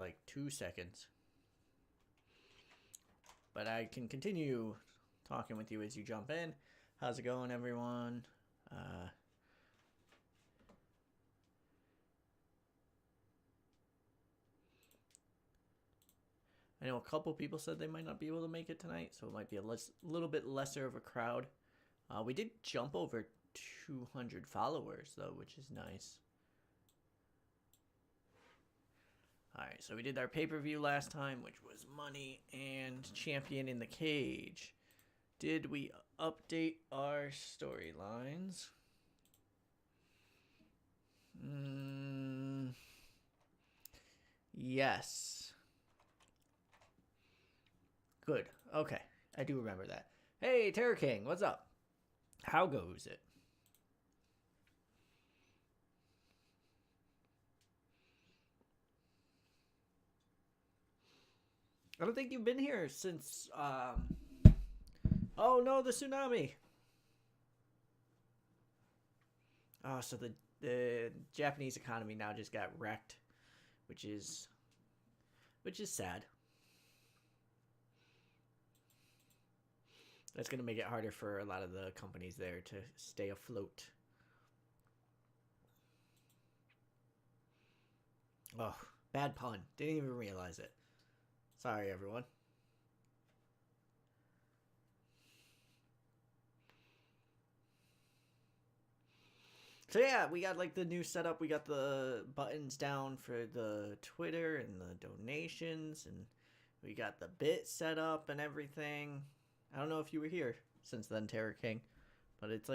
like 2 seconds. But I can continue talking with you as you jump in. How's it going, everyone? I know a couple people said they might not be able to make it tonight, so it might be a little bit lesser of a crowd. We did jump over 200 followers, though, which is nice. Alright, so we did our pay-per-view last time, which was Money and Champion in the Cage. Did we update our storylines? Yes. Good. Okay. I do remember that. Hey, Terror King, what's up? How goes it? I don't think you've been here since, Oh no, the tsunami! Oh, so the Japanese economy now just got wrecked, which is sad. That's going to make it harder for a lot of the companies there to stay afloat. Oh, bad pun. Didn't even realize it. Sorry, everyone. So yeah, we got like the new setup. We got the buttons down for the Twitter and the donations, and we got the bit set up and everything. I don't know if you were here since then, Terror King, but it's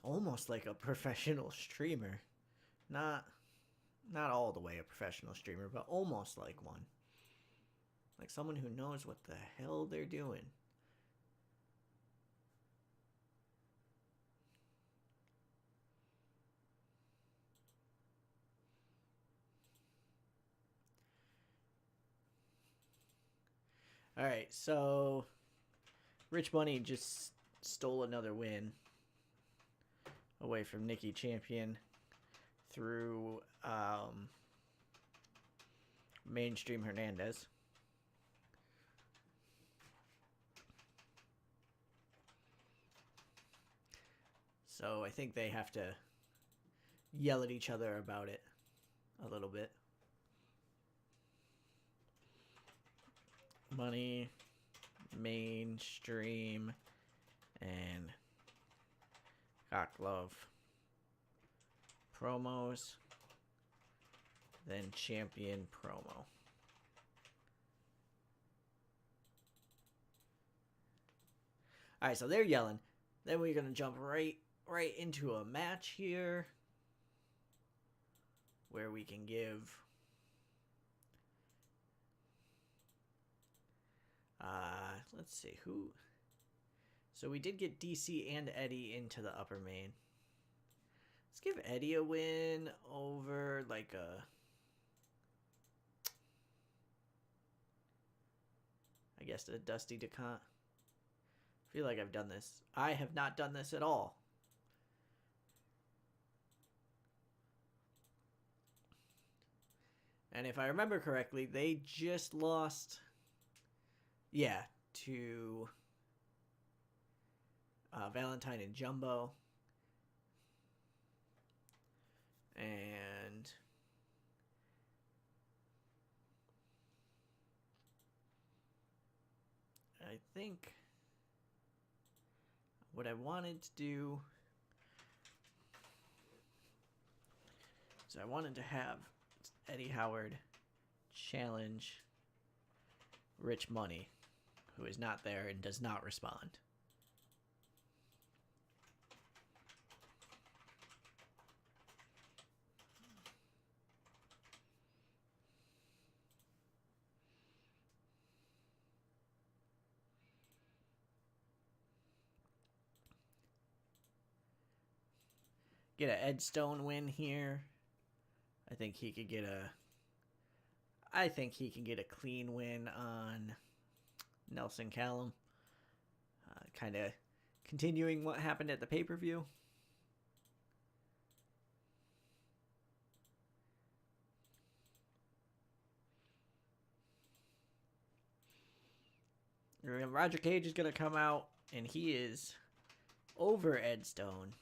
almost like a professional streamer. Not all the way a professional streamer, but almost like one. Like someone who knows what the hell they're doing. Alright, so Rich Bunny just stole another win away from Nikki Champion through Mainstream Hernandez. So I think they have to yell at each other about it a little bit. Money, Mainstream, and Cock Love. Promos, then Champion promo. Alright, so they're yelling. Then we're going to jump right into a match here where we can give let's see who. So we did get DC and Eddie into the upper main. Let's give Eddie a win over like I guess a Dusty DeCont. I feel like I've done this. I have not done this at all. And if I remember correctly, they just lost, yeah, to Valentine and Jumbo. And I think what I wanted to do is I wanted to have Eddie Howard challenge Rich Money, who is not there and does not respond. Get an Ed Stone win here. I think he could get a clean win on Nelson Callum. Kind of continuing what happened at the pay-per-view. Roger Cage is going to come out, and he is over Ed Stone.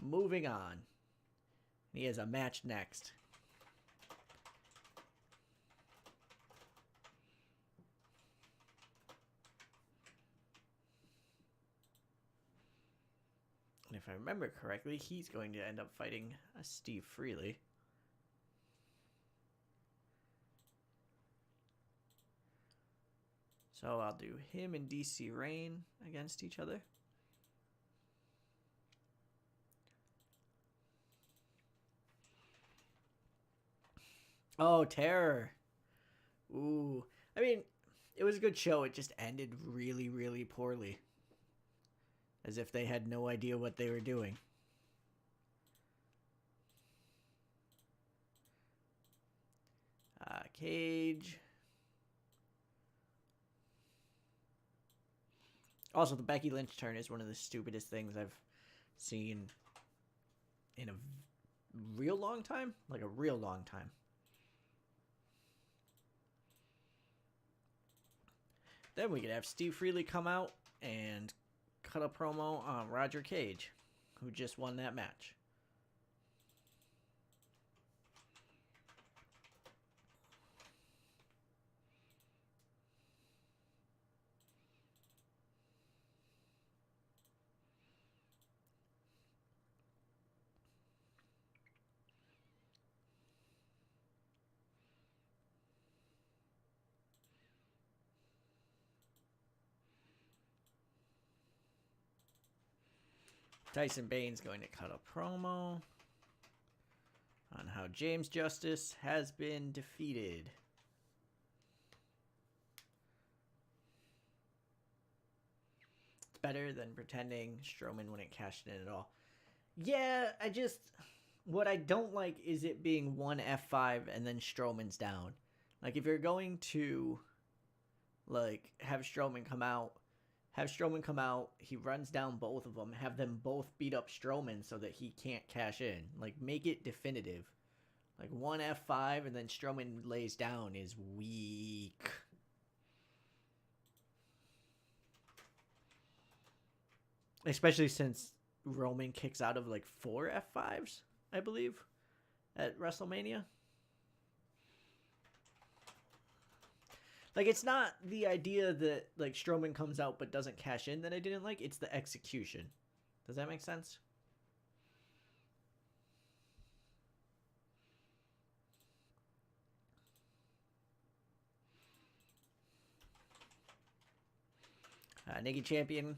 Moving on. He has a match next. And if I remember correctly, he's going to end up fighting Steve Freely. So I'll do him and DC Rain against each other. Oh, Terror. Ooh. I mean, it was a good show. It just ended really, really poorly. As if they had no idea what they were doing. Cage. Also, the Becky Lynch turn is one of the stupidest things I've seen in a real long time. Like a real long time. Then we could have Steve Freely come out and cut a promo on Roger Cage, who just won that match. Tyson Bane's going to cut a promo on how James Justice has been defeated. It's better than pretending Strowman wouldn't cash it in at all. Yeah, what I don't like is it being one F5 and then Strowman's down. Like, if you're going to, like, have Strowman come out, he runs down both of them, have them both beat up Strowman so that he can't cash in. Like, make it definitive. Like, one F5 and then Strowman lays down is weak. Especially since Roman kicks out of, like, 4 F5s, I believe, at WrestleMania. Like, it's not the idea that, like, Strowman comes out but doesn't cash in that I didn't like. It's the execution. Does that make sense? Nikki Champion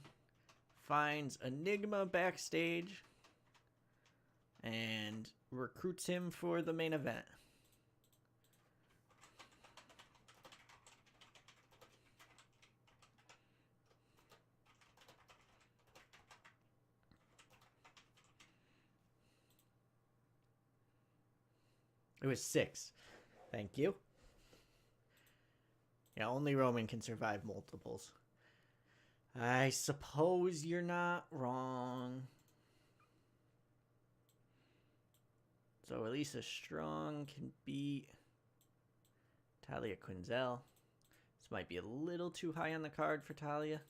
finds Enigma backstage and recruits him for the main event. It was 6. Thank you. Yeah, only Roman can survive multiples. I suppose you're not wrong. So Elisa Strong can beat Talia Quinzel. This might be a little too high on the card for Talia.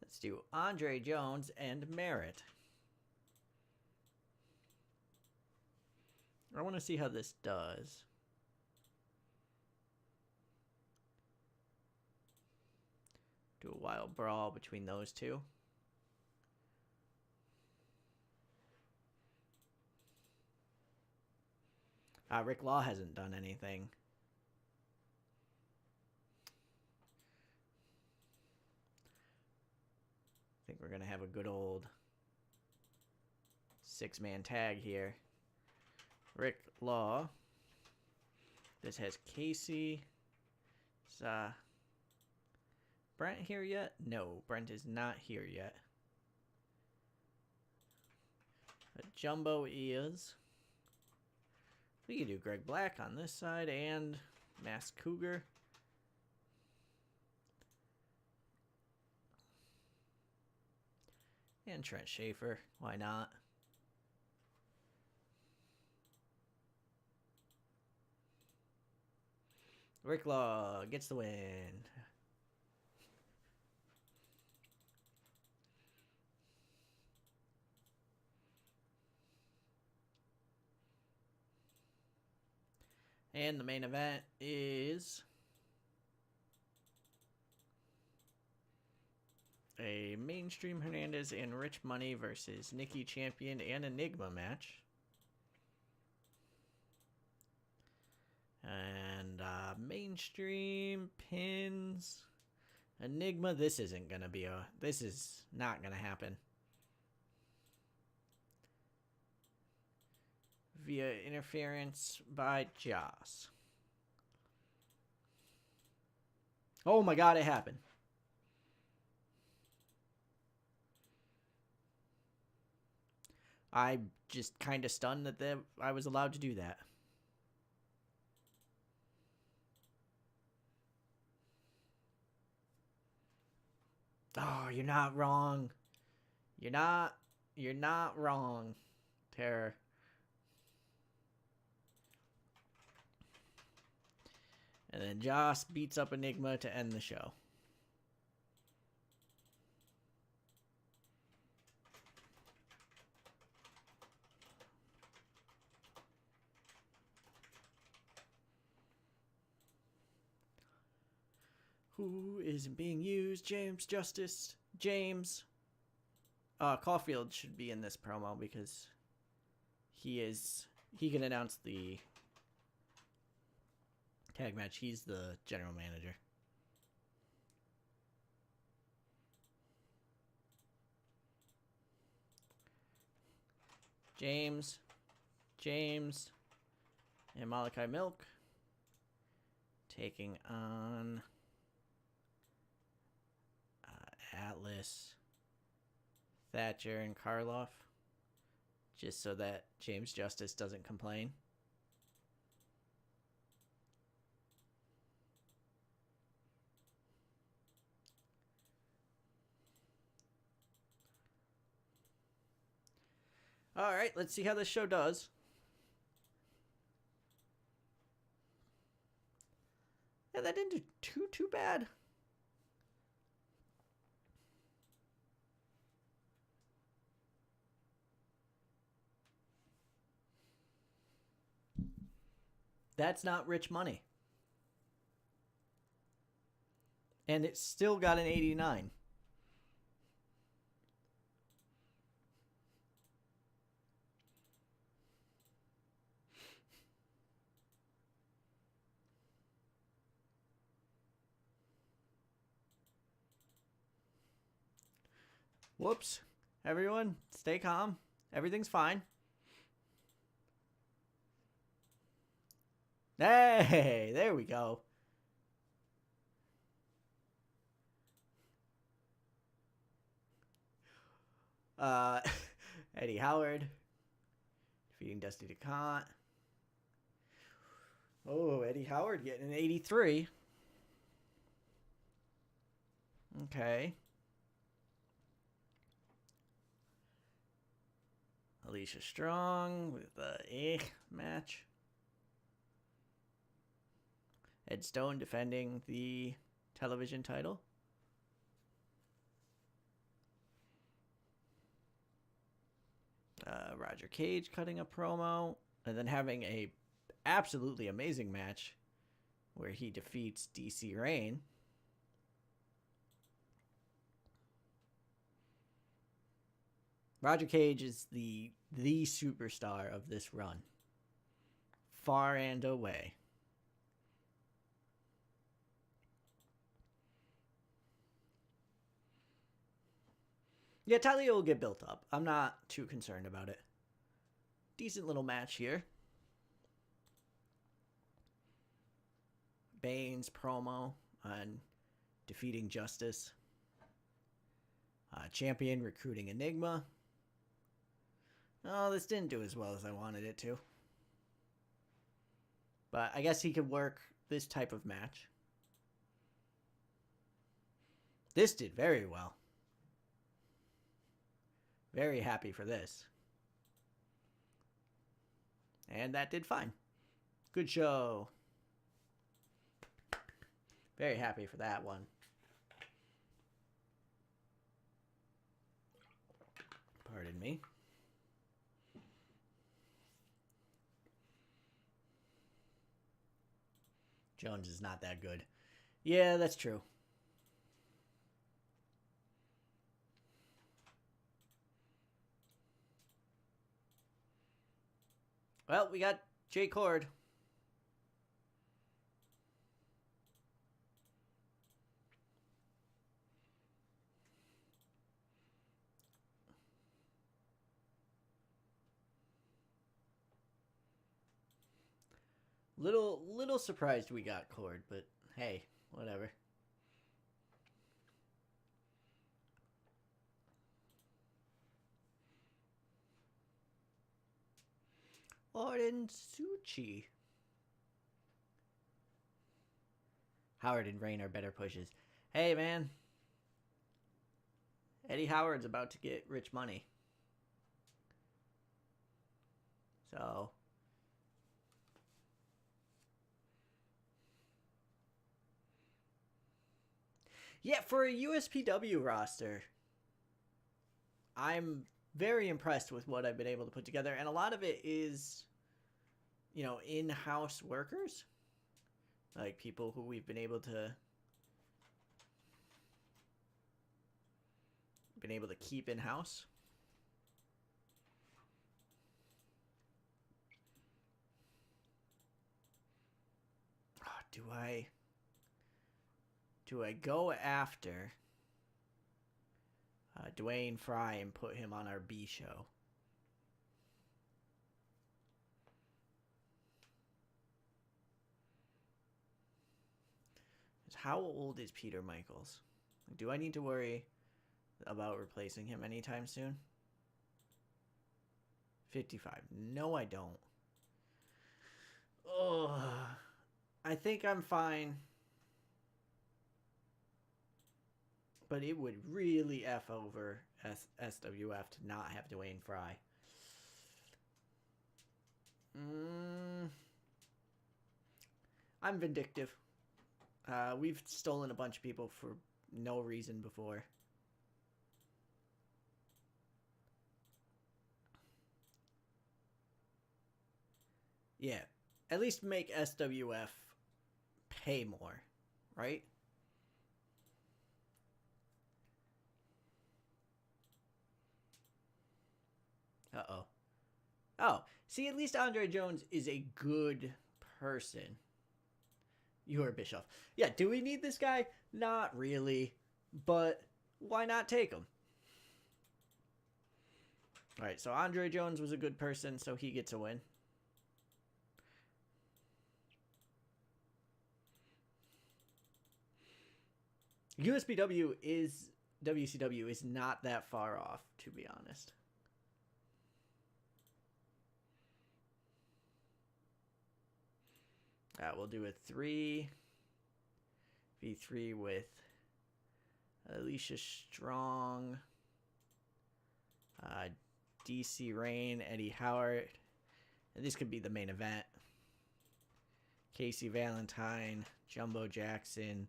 Let's do Andre Jones and Merritt. I want to see how this does. Do a wild brawl between those two. Rick Law hasn't done anything. I think we're going to have a good old 6-man tag here. Rick Law. This has Casey. Is Brent here yet? No, Brent is not here yet. But Jumbo is. We can do Greg Black on this side and Masked Cougar. And Trent Schaefer. Why not? Rick Law gets the win. And the main event is a Mainstream Hernandez and Rich Money versus Nikki Champion and Enigma match. And Mainstream pins Enigma. This is not gonna happen. Via interference by Joss. Oh my god, it happened. I'm just kind of stunned that I was allowed to do that. Oh, you're not wrong. You're not wrong, Terror. And then Joss beats up Enigma to end the show. Who isn't being used? James Justice. James. Caulfield should be in this promo because he can announce the tag match. He's the general manager. James, and Malachi Milk taking on Atlas, Thatcher, and Karloff, just so that James Justice doesn't complain. All right, let's see how this show does. Yeah, that didn't do too bad. That's not Rich Money. And it still got an 89. Whoops. Everyone, stay calm. Everything's fine. Hey, there we go. Eddie Howard defeating Dusty DeCont. Oh, Eddie Howard getting an 83. Okay. Alicia Strong with the match. Ed Stone defending the television title. Roger Cage cutting a promo. And then having a absolutely amazing match where he defeats DC Rain. Roger Cage is the superstar of this run. Far and away. Yeah, Talia will get built up. I'm not too concerned about it. Decent little match here. Bane's promo on defeating Justice. Champion recruiting Enigma. Oh, this didn't do as well as I wanted it to. But I guess he could work this type of match. This did very well. Very happy for this. And that did fine. Good show. Very happy for that one. Pardon me. Jones is not that good. Yeah, that's true. Well, we got Jay Cord. Little surprised we got Cord, but hey, whatever. Orden Suchi. Howard and Rain are better pushes. Hey, man. Eddie Howard's about to get rich money. So. Yeah, for a USPW roster, I'm very impressed with what I've been able to put together. And a lot of it is, you know, in-house workers. Like people who we've been able to keep in-house. Oh, do I go after Dwayne Fry and put him on our B show? How old is Peter Michaels? Do I need to worry about replacing him anytime soon? 55. No, I don't. Oh, I think I'm fine. But it would really F over SWF to not have Dwayne Fry. I'm vindictive. We've stolen a bunch of people for no reason before. Yeah. At least make SWF pay more, right? Uh-oh. Oh, see, at least Andre Jones is a good person. You're Bischoff. Yeah, do we need this guy? Not really, but why not take him? All right, so Andre Jones was a good person, so he gets a win. USPW is WCW is not that far off, to be honest. We'll do a 3v3 with Alicia Strong, DC Rain, Eddie Howard. And this could be the main event. Casey Valentine, Jumbo Jackson,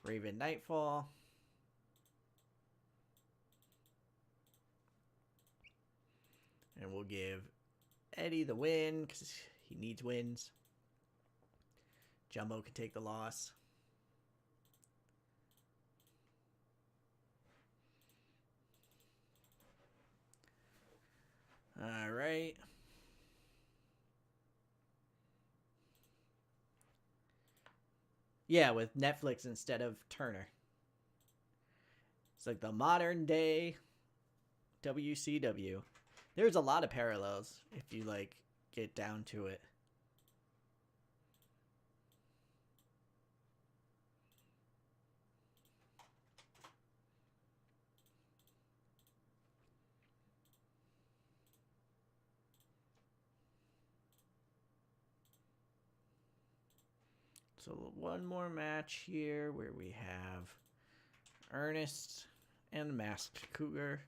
Raven Nightfall. And we'll give Eddie the win because he needs wins. Jumbo can take the loss. All right. Yeah, with Netflix instead of Turner. It's like the modern day WCW. There's a lot of parallels if you like get down to it. So one more match here where we have Ernest and Masked Cougar.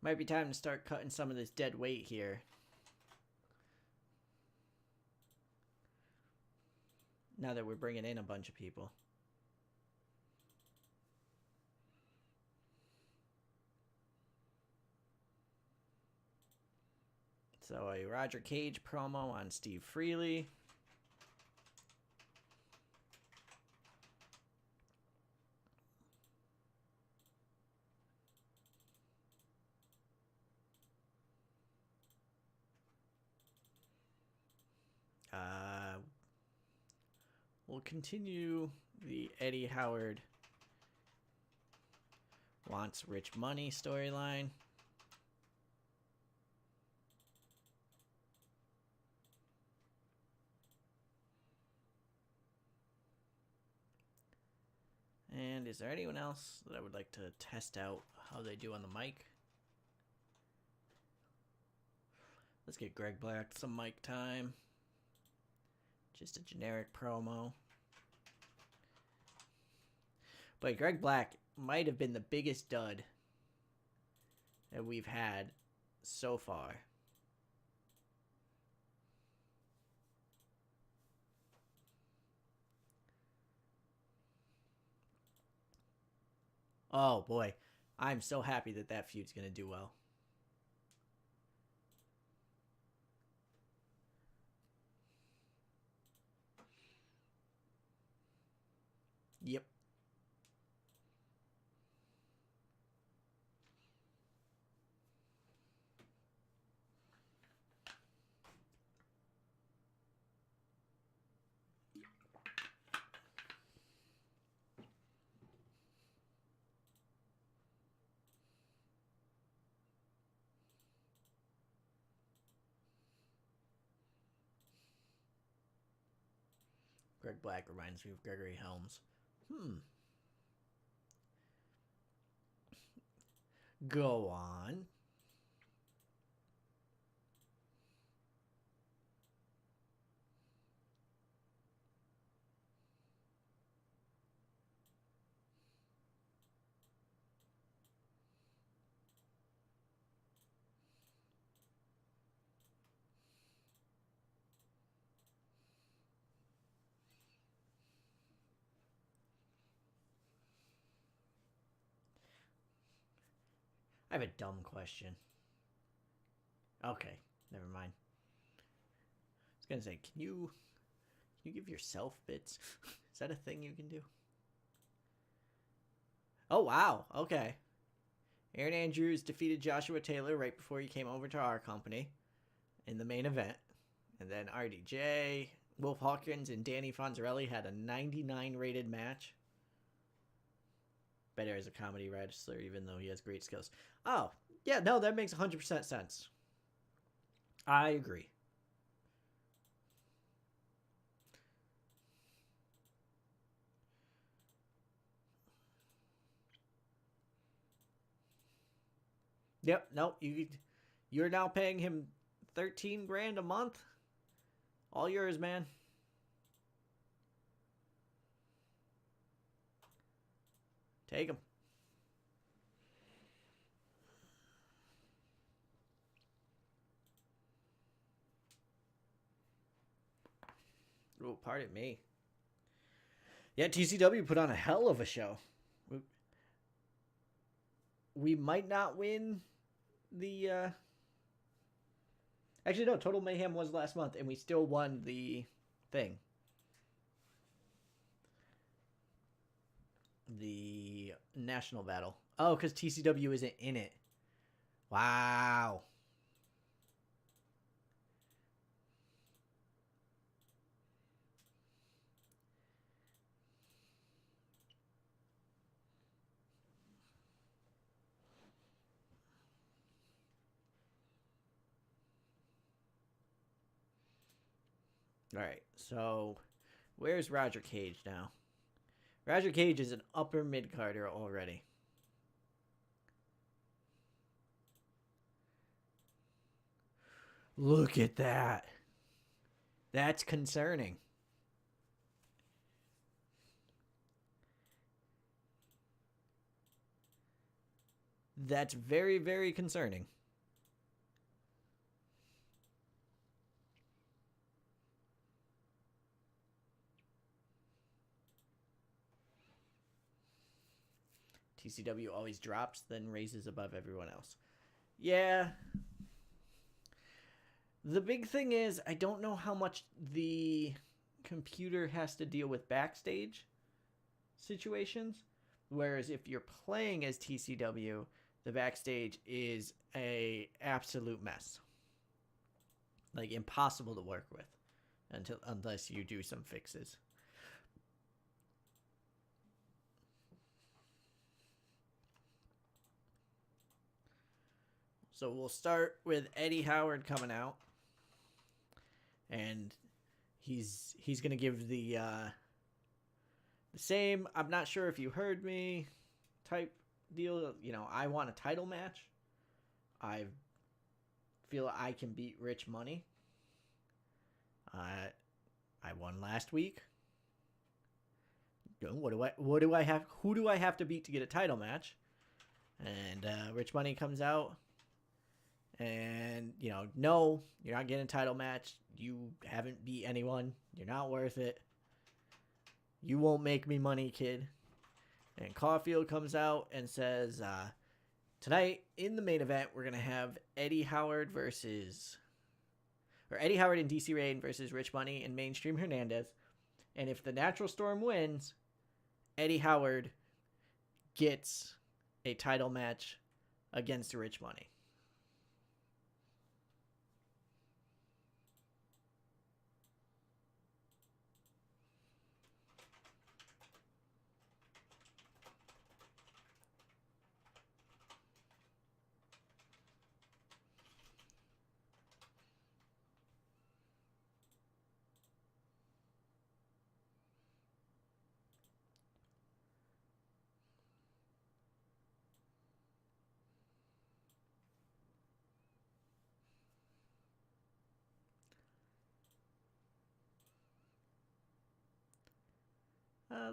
Might be time to start cutting some of this dead weight here. Now that we're bringing in a bunch of people. So a Roger Cage promo on Steve Freely. We'll continue the Eddie Howard wants rich money storyline. And is there anyone else that I would like to test out how they do on the mic? Let's get Greg Black some mic time. Just a generic promo. But Greg Black might have been the biggest dud that we've had so far. Oh boy, I'm so happy that that feud's going to do well. Yep. Greg Black reminds me of Gregory Helms. Go on. I have a dumb question. Okay, never mind. I was gonna say, can you give yourself bits? Is that a thing you can do? Oh wow, okay. Aaron Andrews defeated Joshua Taylor right before he came over to our company in the main event. And then RDJ, Wolf Hawkins, and Danny Fonzarelli had a 99 rated match. Better as a comedy wrestler, even though he has great skills. Oh, yeah, no, that makes 100% sense. I agree. Yep, no, you're now paying him 13 grand a month. All yours, man. Take him. Oh, pardon me. Yeah, TCW put on a hell of a show. We might not win the... Actually, no, Total Mayhem was last month, and we still won the thing. The national battle. Oh, because TCW isn't in it. Wow. All right, so where's Roger Cage now? Roger Cage is an upper mid-carder already. Look at that. That's concerning. That's very, very concerning. TCW always drops, then raises above everyone else. Yeah. The big thing is, I don't know how much the computer has to deal with backstage situations. Whereas if you're playing as TCW, the backstage is a absolute mess. Like impossible to work with unless you do some fixes. So we'll start with Eddie Howard coming out, and he's gonna give the same. I'm not sure if you heard me type deal. You know, I want a title match. I feel I can beat Rich Money. I won last week. What do I have? Who do I have to beat to get a title match? And Rich Money comes out. And, you know, no, you're not getting a title match. You haven't beat anyone. You're not worth it. You won't make me money, kid. And Caulfield comes out and says, tonight in the main event, we're going to have Eddie Howard and DC Rain versus Rich Money and Mainstream Hernandez. And if the Natural Storm wins, Eddie Howard gets a title match against Rich Money.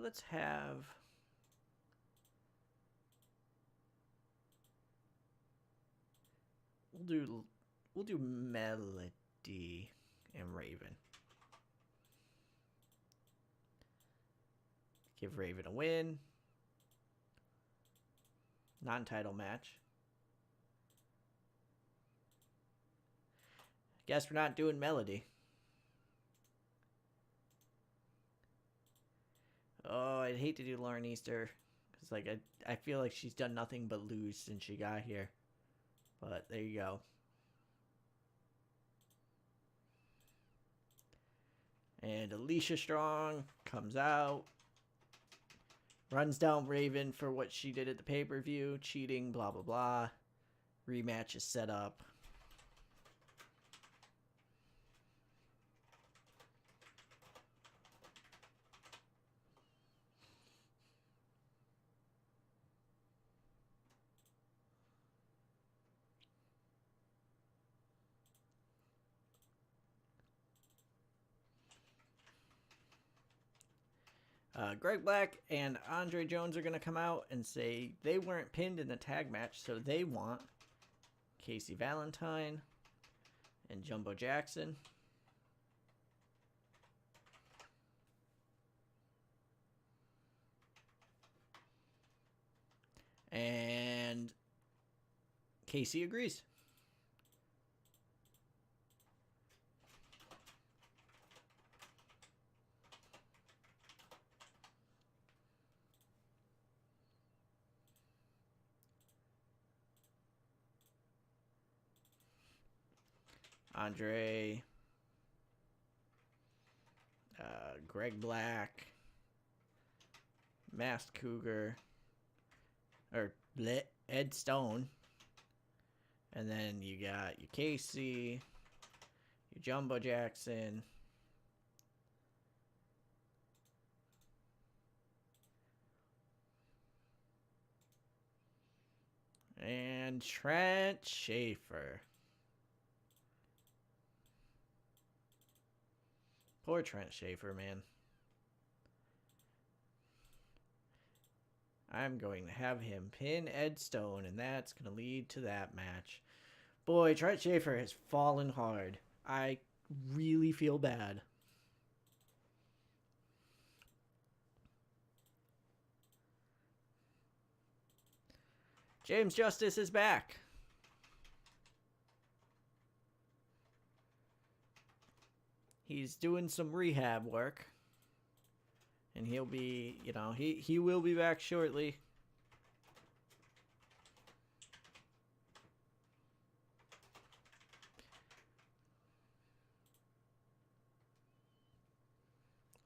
Let's have... We'll do Melody and Raven. Give Raven a win. Non-title match. Guess we're not doing Melody. Oh, I'd hate to do Lauren Easter. Because, like, I feel like she's done nothing but lose since she got here. But there you go. And Alicia Strong comes out. Runs down Raven for what she did at the pay-per-view. Cheating, blah, blah, blah. Rematch is set up. Greg Black and Andre Jones are going to come out and say they weren't pinned in the tag match, so they want Casey Valentine and Jumbo Jackson. And Casey agrees. Andre, Greg Black, Masked Cougar, or Ed Stone, and then you got your Casey, your Jumbo Jackson, and Trent Schaefer. Poor Trent Schaefer, man. I'm going to have him pin Ed Stone, and that's going to lead to that match. Boy, Trent Schaefer has fallen hard. I really feel bad. James Justice is back. He's doing some rehab work. And he'll be, he will be back shortly.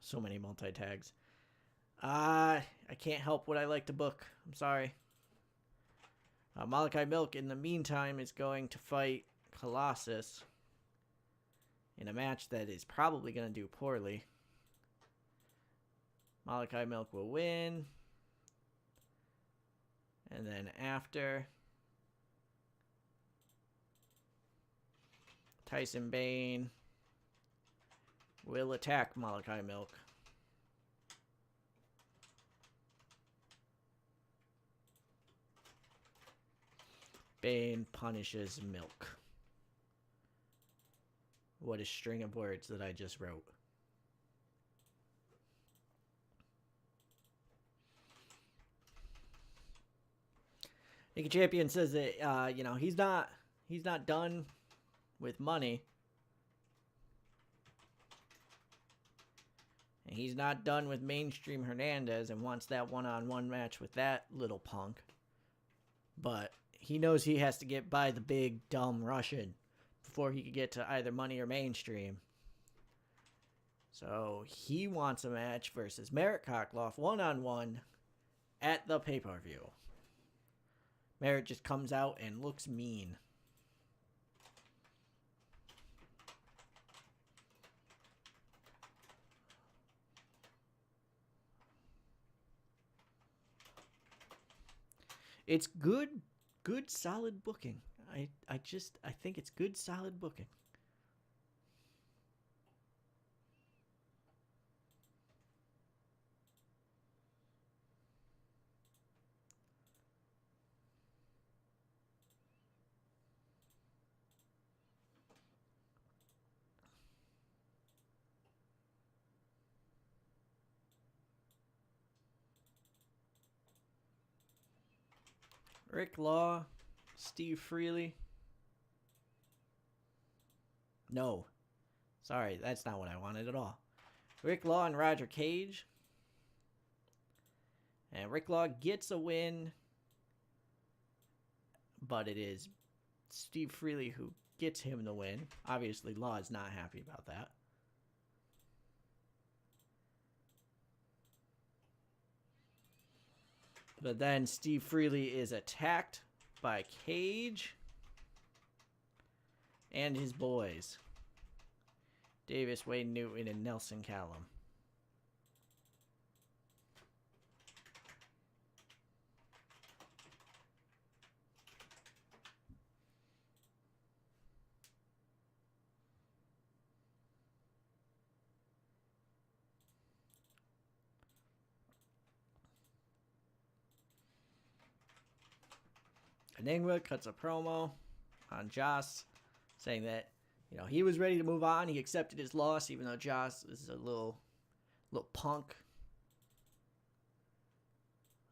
So many multi-tags. I can't help what I like to book. I'm sorry. Malachi Milk, in the meantime, is going to fight Colossus in a match that is probably going to do poorly. Malachi Milk will win. And then after, Tyson Bane will attack Malachi Milk. Bane punishes Milk. What a string of words that I just wrote. Nicky Champion says that he's not done with money. And he's not done with mainstream Hernandez and wants that one-on-one match with that little punk. But he knows he has to get by the big, dumb Russian before he could get to either money or mainstream. So he wants a match versus Merritt Cockloff one-on-one at the pay-per-view. Merritt just comes out and looks mean. It's good solid booking. I think it's good solid booking. Rick Law, Steve Freely. No. Sorry, that's not what I wanted at all. Rick Law and Roger Cage. And Rick Law gets a win. But it is Steve Freely who gets him the win. Obviously, Law is not happy about that. But then Steve Freely is attacked by Cage and his boys, Davis, Wade Newton, and Nelson Callum. Enigma cuts a promo on Joss saying that, he was ready to move on. He accepted his loss, even though Joss is a little punk.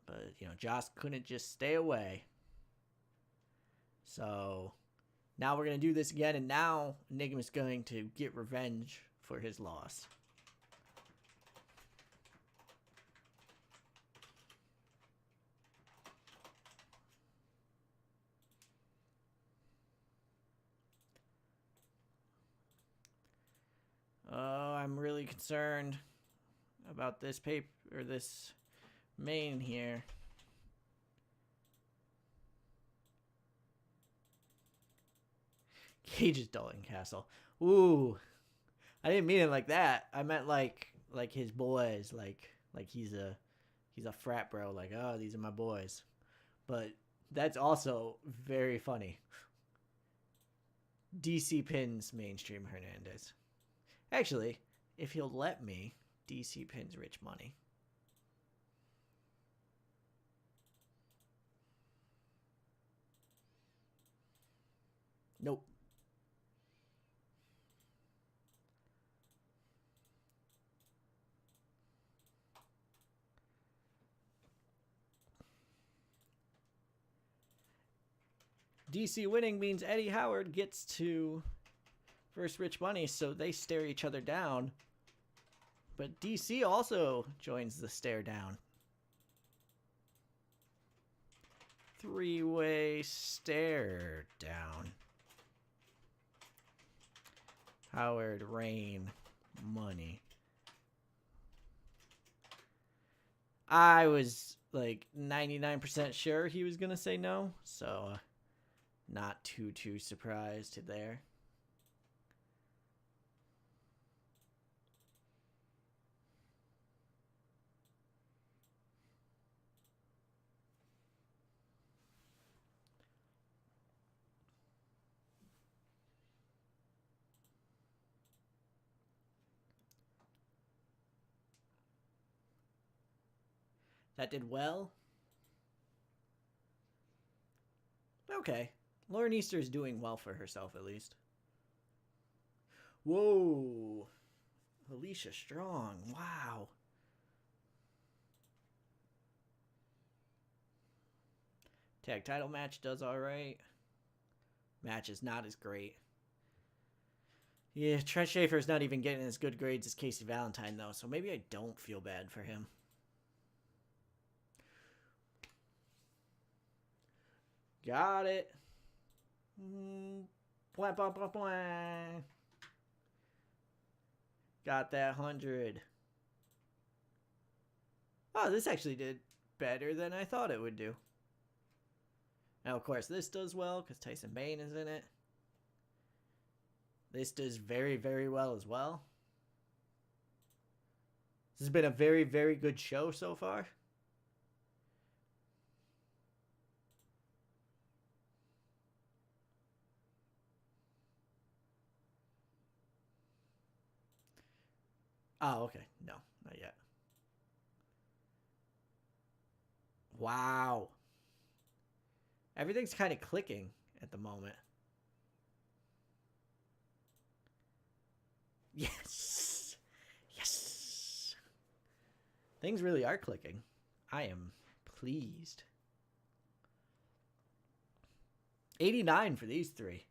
But, Joss couldn't just stay away. So now we're going to do this again, and now Enigma's going to get revenge for his loss. I'm really concerned about this this main here. Cage's Dalton Castle. Ooh, I didn't mean it like that. I meant like his boys, like he's a frat bro. Like, oh, these are my boys. But that's also very funny. DC pins mainstream Hernandez. Actually, if he'll let me, DC pins Rich Money. Nope. DC winning means Eddie Howard gets to versus Rich Money, so they stare each other down. But DC also joins the stare down. Three-way stare down. Howard, Rain, Money. I was like 99% sure he was going to say no, so not too surprised there. That did well. Okay. Lauren Easter's doing well for herself, at least. Whoa. Alicia Strong. Wow. Tag title match does alright. Match is not as great. Yeah, Trent Schaefer's not even getting as good grades as Casey Valentine, though, so maybe I don't feel bad for him. Got it. Blah, blah, blah, blah. Got that 100. Oh, this actually did better than I thought it would do. Now, of course, this does well because Tyson Bane is in it. This does very, very well as well. This has been a very, very good show so far. Oh, okay. No, not yet. Wow. Everything's kind of clicking at the moment. Yes. Yes. Things really are clicking. I am pleased. 89 for these three.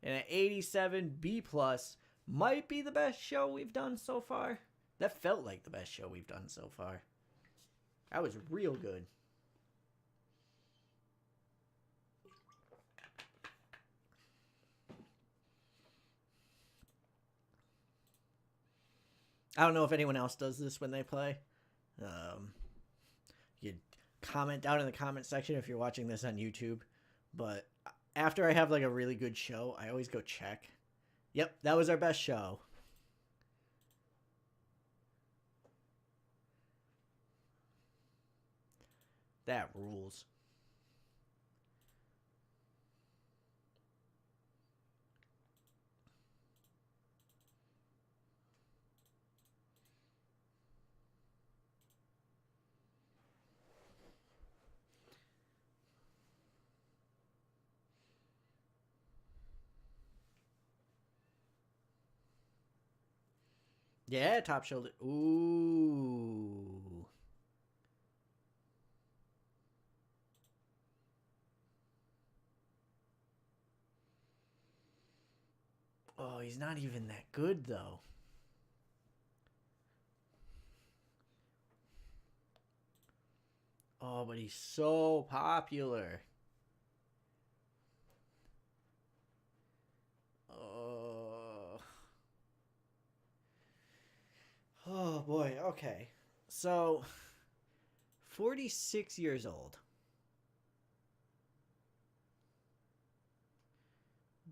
And an 87 B+ might be the best show we've done so far. That felt like the best show we've done so far. That was real good. I don't know if anyone else does this when they play. You comment down in the comment section if you're watching this on YouTube. But after I have like a really good show, I always go check. Yep, that was our best show. That rules. Yeah, top shoulder. Ooh. Oh, he's not even that good, though. Oh, but he's so popular. Oh, boy. Okay. So, 46 years old.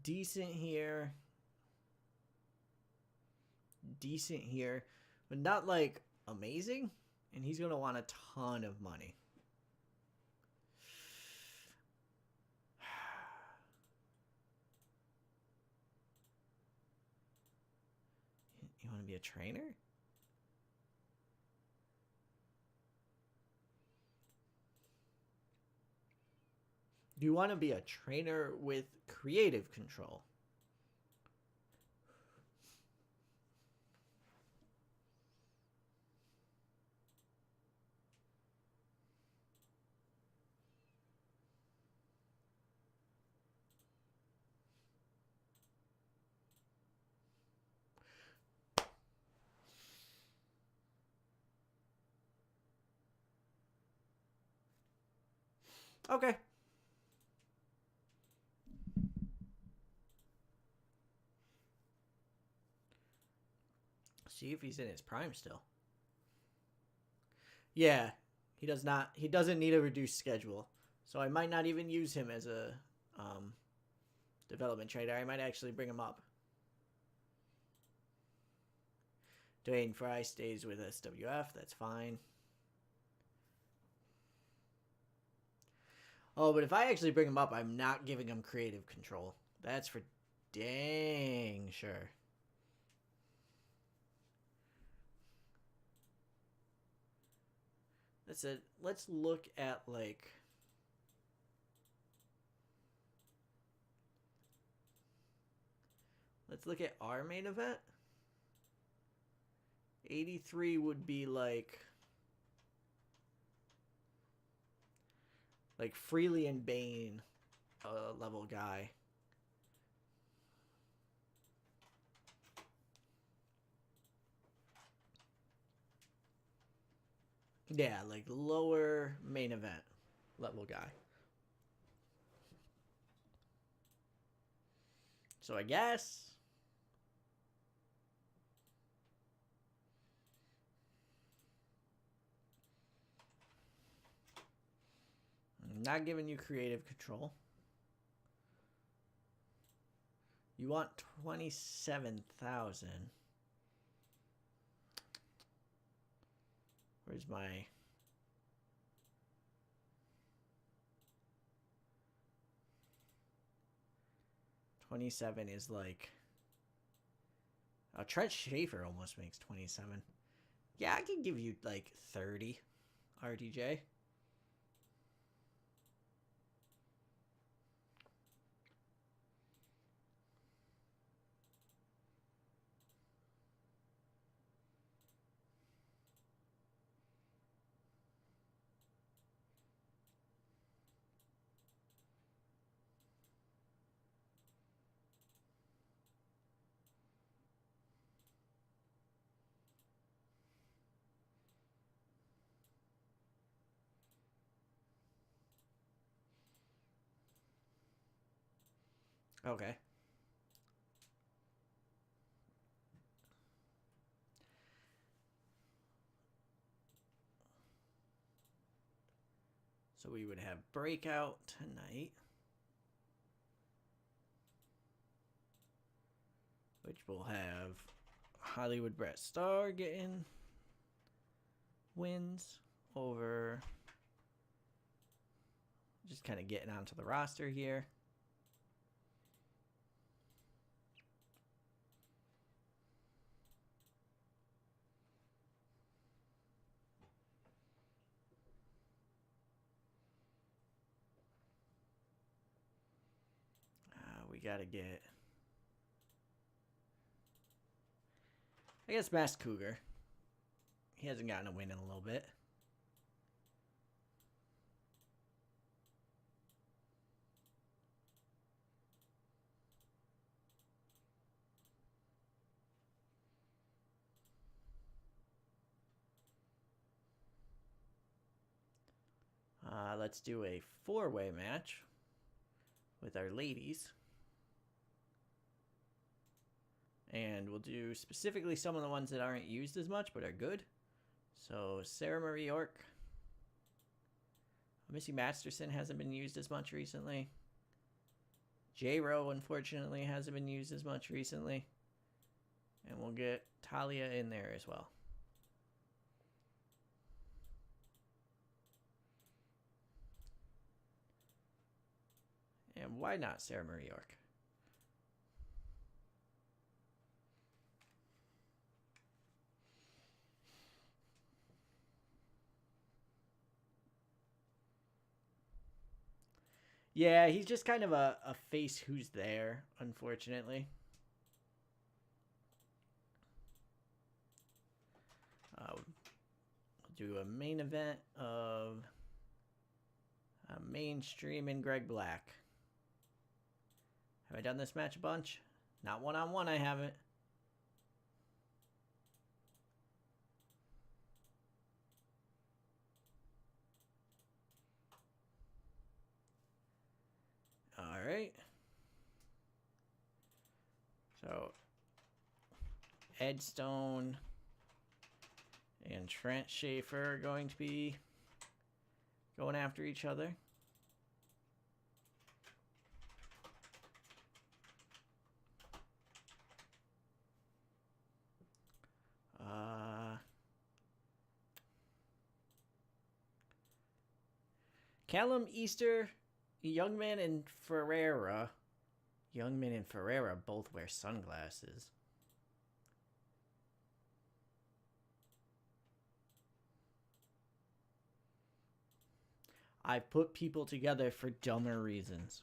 Decent here. Decent here. But not, like, amazing. And he's going to want a ton of money. to be a trainer? Do you want to be a trainer with creative control? Okay. See if he's in his prime still. Yeah, he does not. He doesn't need a reduced schedule, so I might not even use him as a development trader. I might actually bring him up. Dwayne Fry stays with SWF. That's fine. Oh, but if I actually bring him up, I'm not giving him creative control. That's for dang sure. That's it. Let's look at like. Let's look at our main event. 83 would be like Freely and Bane level guy. Yeah, like lower main event level guy. So I guess I'm not giving you creative control. You want 27,000. Where's my 27 is like Trent Schaefer almost makes 27. Yeah, I can give you like 30 RDJ. Okay. So we would have Breakout tonight, which will have Hollywood Brett Starr getting wins over, just kind of getting onto the roster here. We got to get, I guess, Masked Cougar. He hasn't gotten a win in a little bit. Let's do a 4-way match with our ladies. And we'll do specifically some of the ones that aren't used as much but are good. So Sarah Marie York. Missy Masterson hasn't been used as much recently. J-Ro, unfortunately, hasn't been used as much recently. And we'll get Talia in there as well. And why not Sarah Marie York? Yeah, he's just kind of a face who's there, unfortunately. We'll do a main event of Mainstream and Greg Black. Have I done this match a bunch? Not one-on-one, I haven't. Alright. So, Ed Stone and Trent Schaefer are going to be going after each other. Callum Easter, Youngman and Ferreira. Youngman and Ferreira both wear sunglasses. I've put people together for dumber reasons.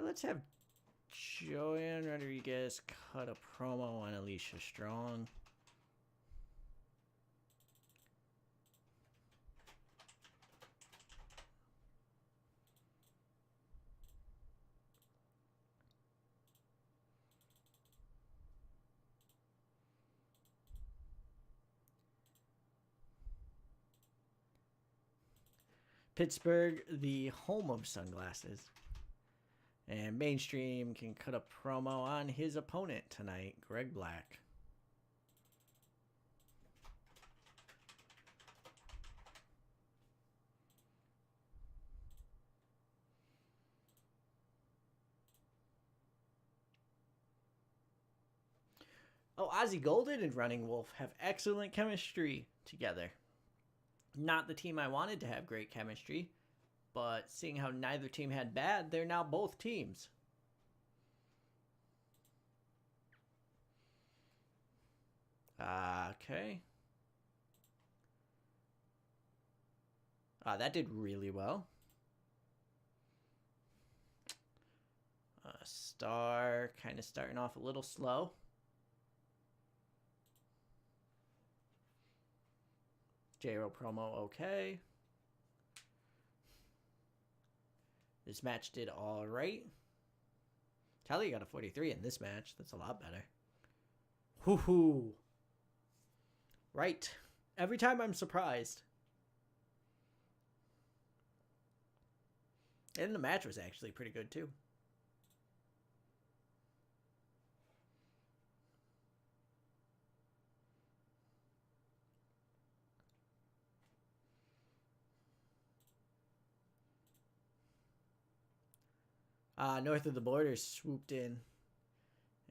Let's have Joanne Rodriguez cut a promo on Alicia Strong. Pittsburgh, the home of sunglasses. And Mainstream can cut a promo on his opponent tonight, Greg Black. Oh, Ozzy Golden and Running Wolf have excellent chemistry together. Not the team I wanted to have great chemistry, but seeing how neither team had bad, they're now both teams. Okay. That did really well. Star kind of starting off a little slow. J-Ro promo, okay. This match did all right. Talia got a 43 in this match. That's a lot better. Hoo-hoo. Right. Every time I'm surprised. And the match was actually pretty good, too. North of the Border swooped in.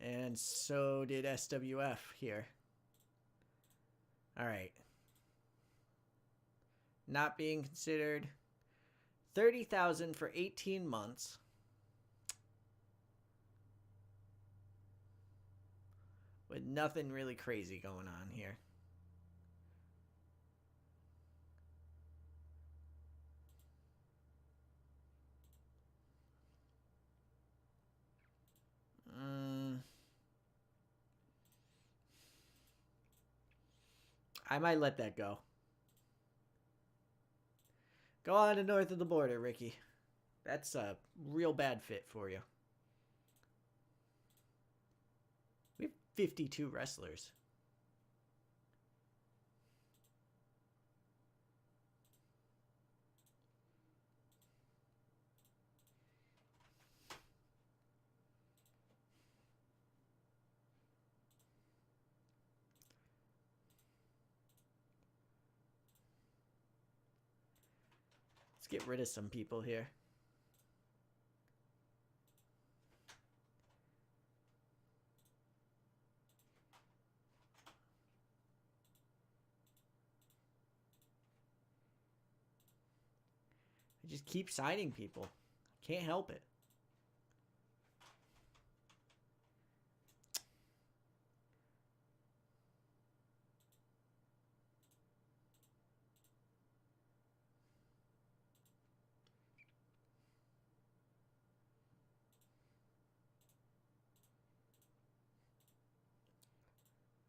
And so did SWF here. All right. Not being considered. 30,000 for 18 months. With nothing really crazy going on here. I might let that go. Go on to North of the Border, Ricky. That's a real bad fit for you. We have 52 wrestlers. Let's get rid of some people here. I just keep signing people. Can't help it.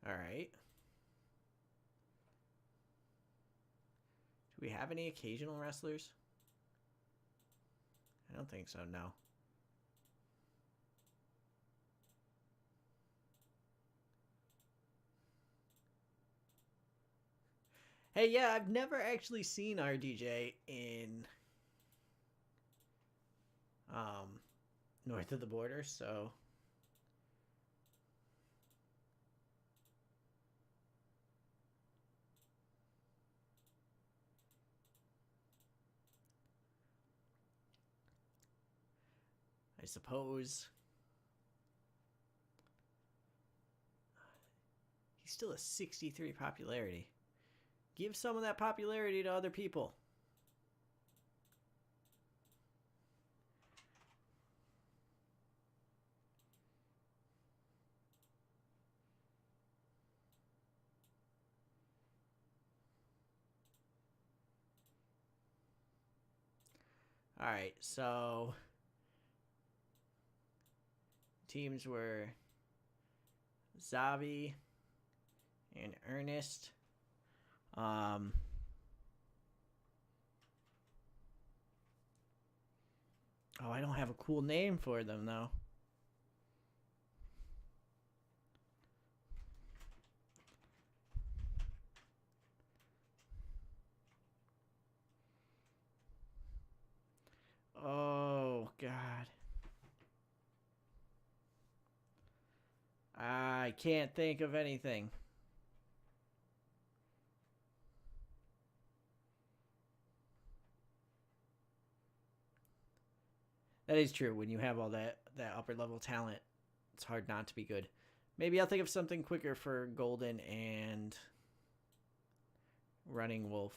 All right. Do we have any occasional wrestlers? I don't think so, no. Hey, yeah, I've never actually seen RDJ in north of the border, so I suppose he's still a 63 popularity. Give some of that popularity to other people. All right, so teams were Zavi and Ernest. Oh, I don't have a cool name for them though. Oh God. I can't think of anything. That is true. When you have all that upper level talent, it's hard not to be good. Maybe I'll think of something quicker for Golden and Running Wolf.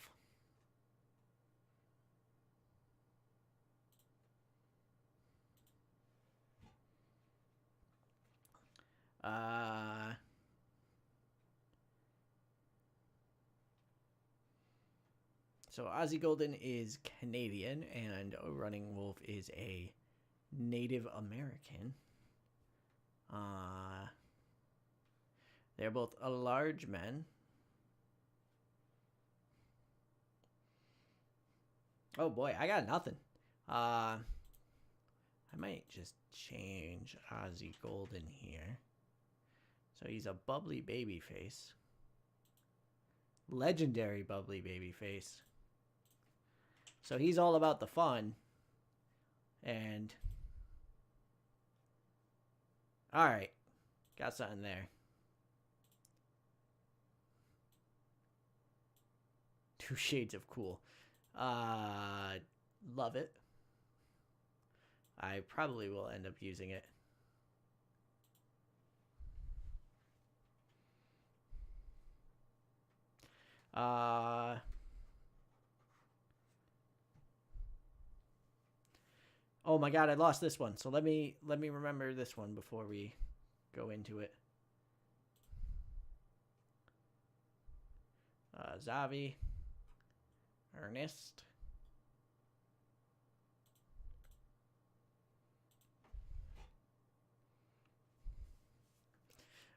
So Ozzy Golden is Canadian and Running Wolf is a Native American. They're both large men. Oh boy, I got nothing. I might just change Ozzy Golden here. So he's a bubbly baby face. Legendary bubbly baby face. So he's all about the fun. And all right, got something there. Two shades of cool. Love it. I probably will end up using it. Oh my God, I lost this one. So let me remember this one before we go into it. Zavi, Ernest.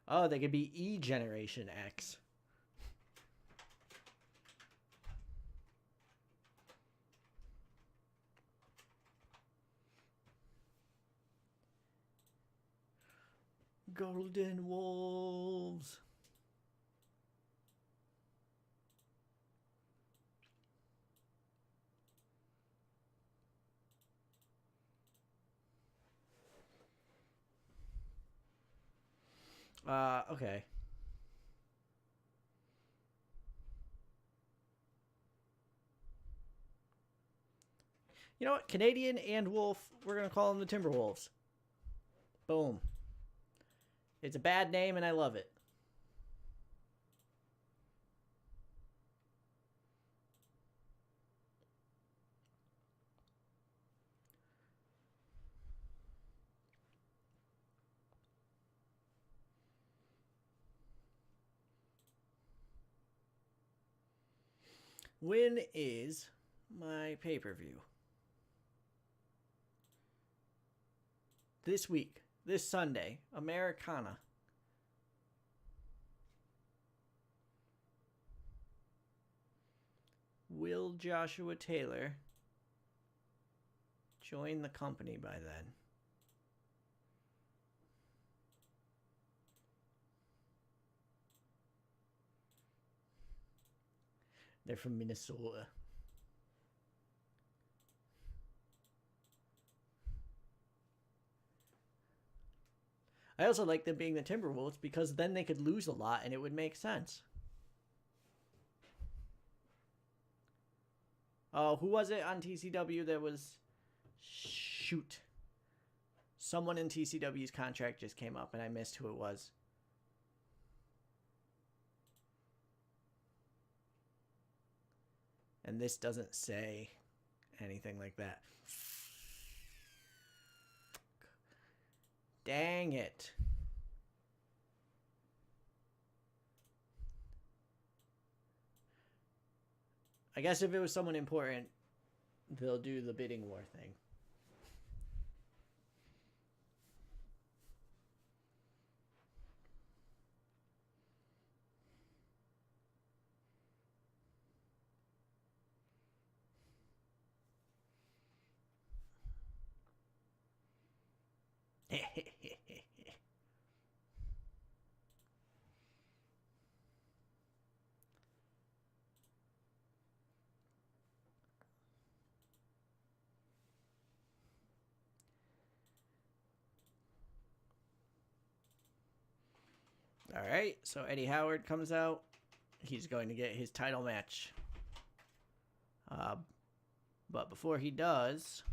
Oh, they could be E Generation X. Golden Wolves. Okay. You know what? Canadian and Wolf, we're going to call them the Timberwolves. Boom. It's a bad name, and I love it. When is my pay-per-view? This week. This Sunday. Americana. Will Joshua Taylor join the company by then? They're from Minnesota. I also like them being the Timberwolves because then they could lose a lot and it would make sense. Oh, who was it on TCW that was... Shoot. Someone in TCW's contract just came up and I missed who it was. And this doesn't say anything like that. Dang it. I guess if it was someone important, they'll do the bidding war thing. All right, so Eddie Howard comes out. He's going to get his title match. But before he does,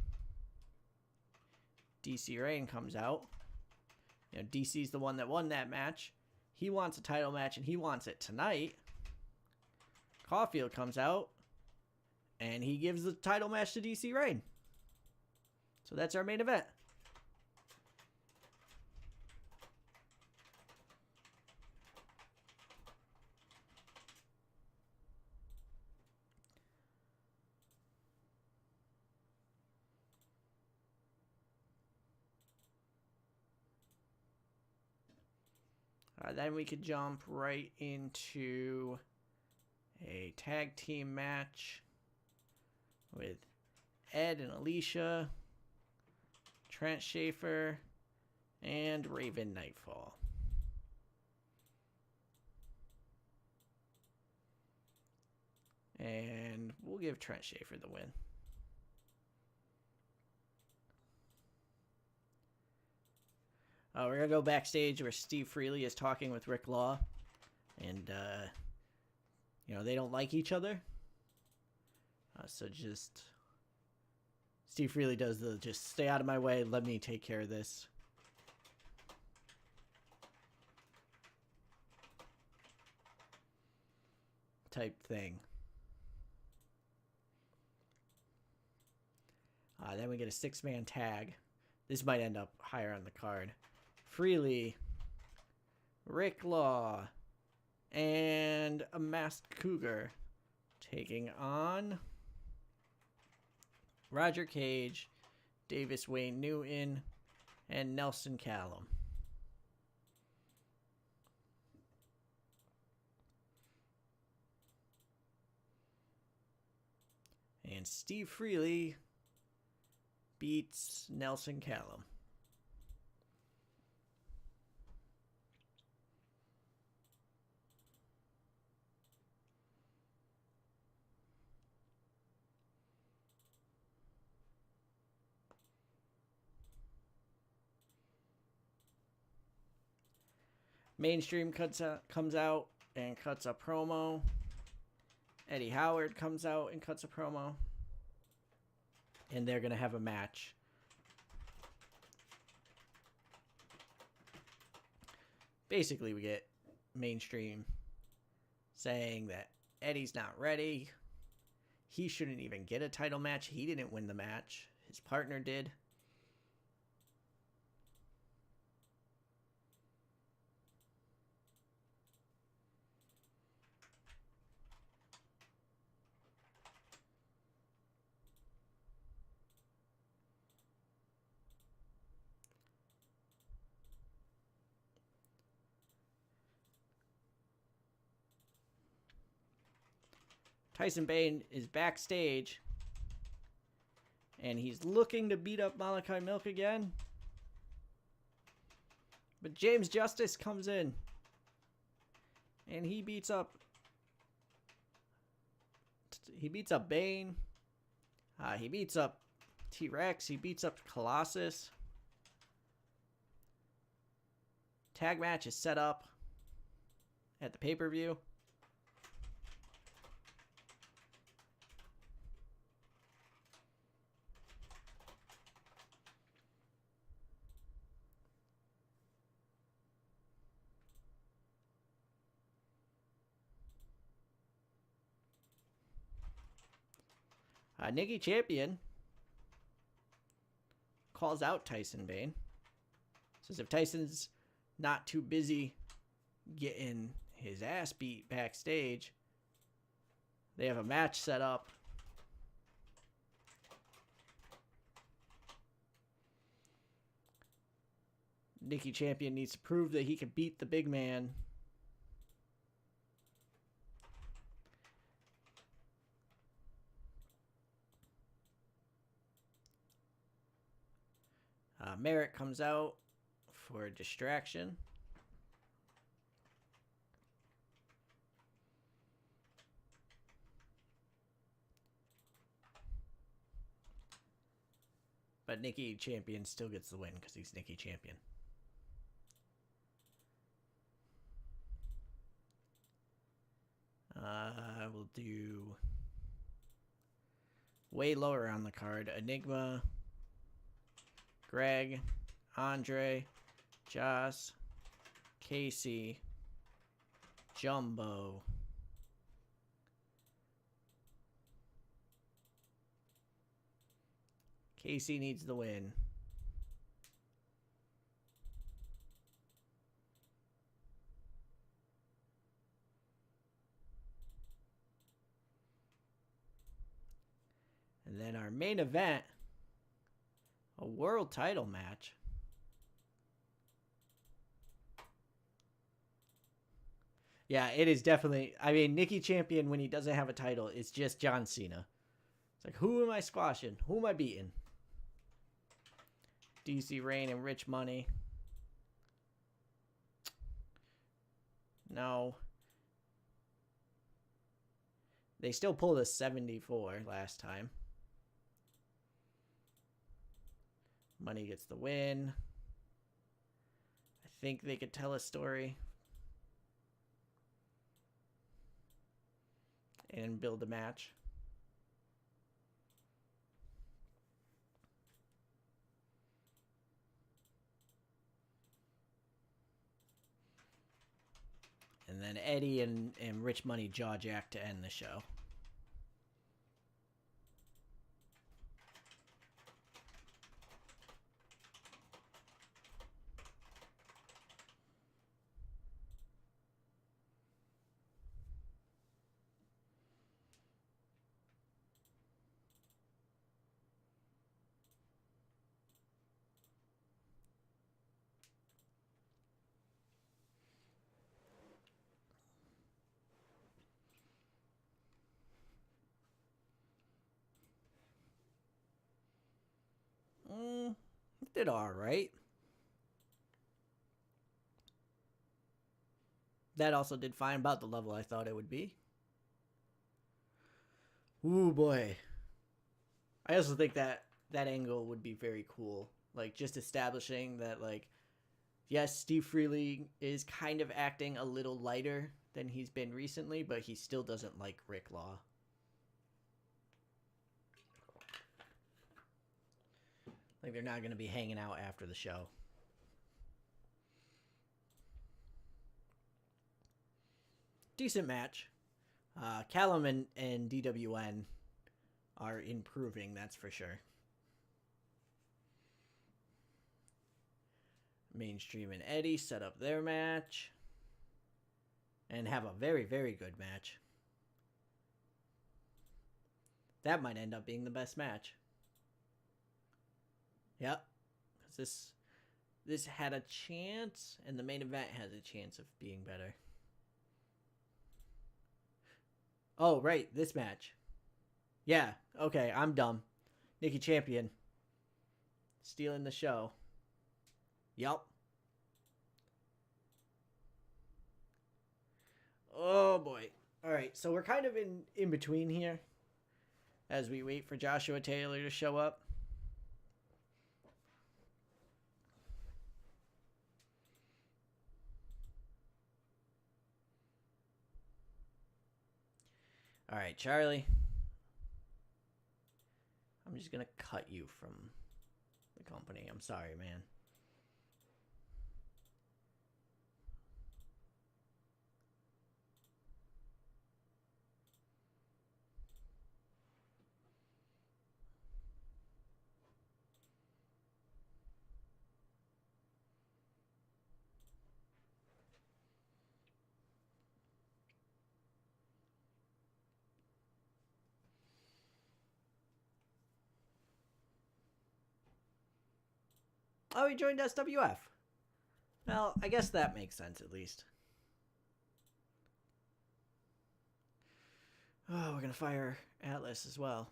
DC Rain comes out. You know, DC's the one that won that match. He wants a title match, and he wants it tonight. Caulfield comes out, and he gives the title match to DC Rain. So that's our main event. Then we could jump right into a tag team match with Ed and Alicia, Trent Schaefer, and Raven Nightfall. And we'll give Trent Schaefer the win. We're going to go backstage where Steve Freely is talking with Rick Law. And, you know, they don't like each other. So just... Steve Freely does the just stay out of my way, let me take care of this type thing. Then we get a 6-man tag. This might end up higher on the card. Freely, Rick Law, and a Masked Cougar taking on Roger Cage, Davis Wayne Newton, and Nelson Callum. And Steve Freely beats Nelson Callum. Mainstream comes out and cuts a promo. Eddie Howard comes out and cuts a promo. and they're going to have a match. Basically, we get mainstream saying that Eddie's not ready. He shouldn't even get a title match. He didn't win the match. His partner did. Tyson Bane is backstage, and he's looking to beat up Malachi Milk again. But James Justice comes in, and he beats up Bane. He beats up T-Rex. He beats up Colossus. Tag match is set up at the pay-per-view. Nikki Champion calls out Tyson Bane. Says if Tyson's not too busy getting his ass beat backstage, they have a match set up. Nikki Champion needs to prove that he can beat the big man. Merritt comes out for a distraction. But Nikki Champion still gets the win because he's Nikki Champion. We'll do way lower on the card. Enigma, Greg, Andre, Joss, Casey, Jumbo, Casey needs the win. And then our main event, a world title match. Yeah, it is definitely. I mean, Nikki Champion, when he doesn't have a title, is just John Cena. It's like, who am I squashing? Who am I beating? DC Rain and Rich Money. No. They still pulled a 74 last time. Money gets the win. I think they could tell a story and build a match. And then Eddie and Rich Money jaw jack to end the show. It did all right. That also did fine, about the level I thought it would be. Ooh, boy. I also think that angle would be very cool. Like, just establishing that, like, yes, Steve Freely is kind of acting a little lighter than he's been recently, but he still doesn't like Rick Law. Like they're not going to be hanging out after the show. Decent match. Callum and DWN are improving, that's for sure. Mainstream and Eddie set up their match and have a very, very good match. That might end up being the best match. Yep. Because this had a chance, and the main event has a chance of being better. Oh, right, this match. Yeah, okay, I'm dumb. Nikki Champion. Stealing the show. Yup. Oh, boy. All right, so we're kind of in between here as we wait for Joshua Taylor to show up. All right, Charlie. I'm just going to cut you from the company. I'm sorry, man. Oh, he joined SWF. Well, I guess that makes sense at least. Oh, we're going to fire Atlas as well.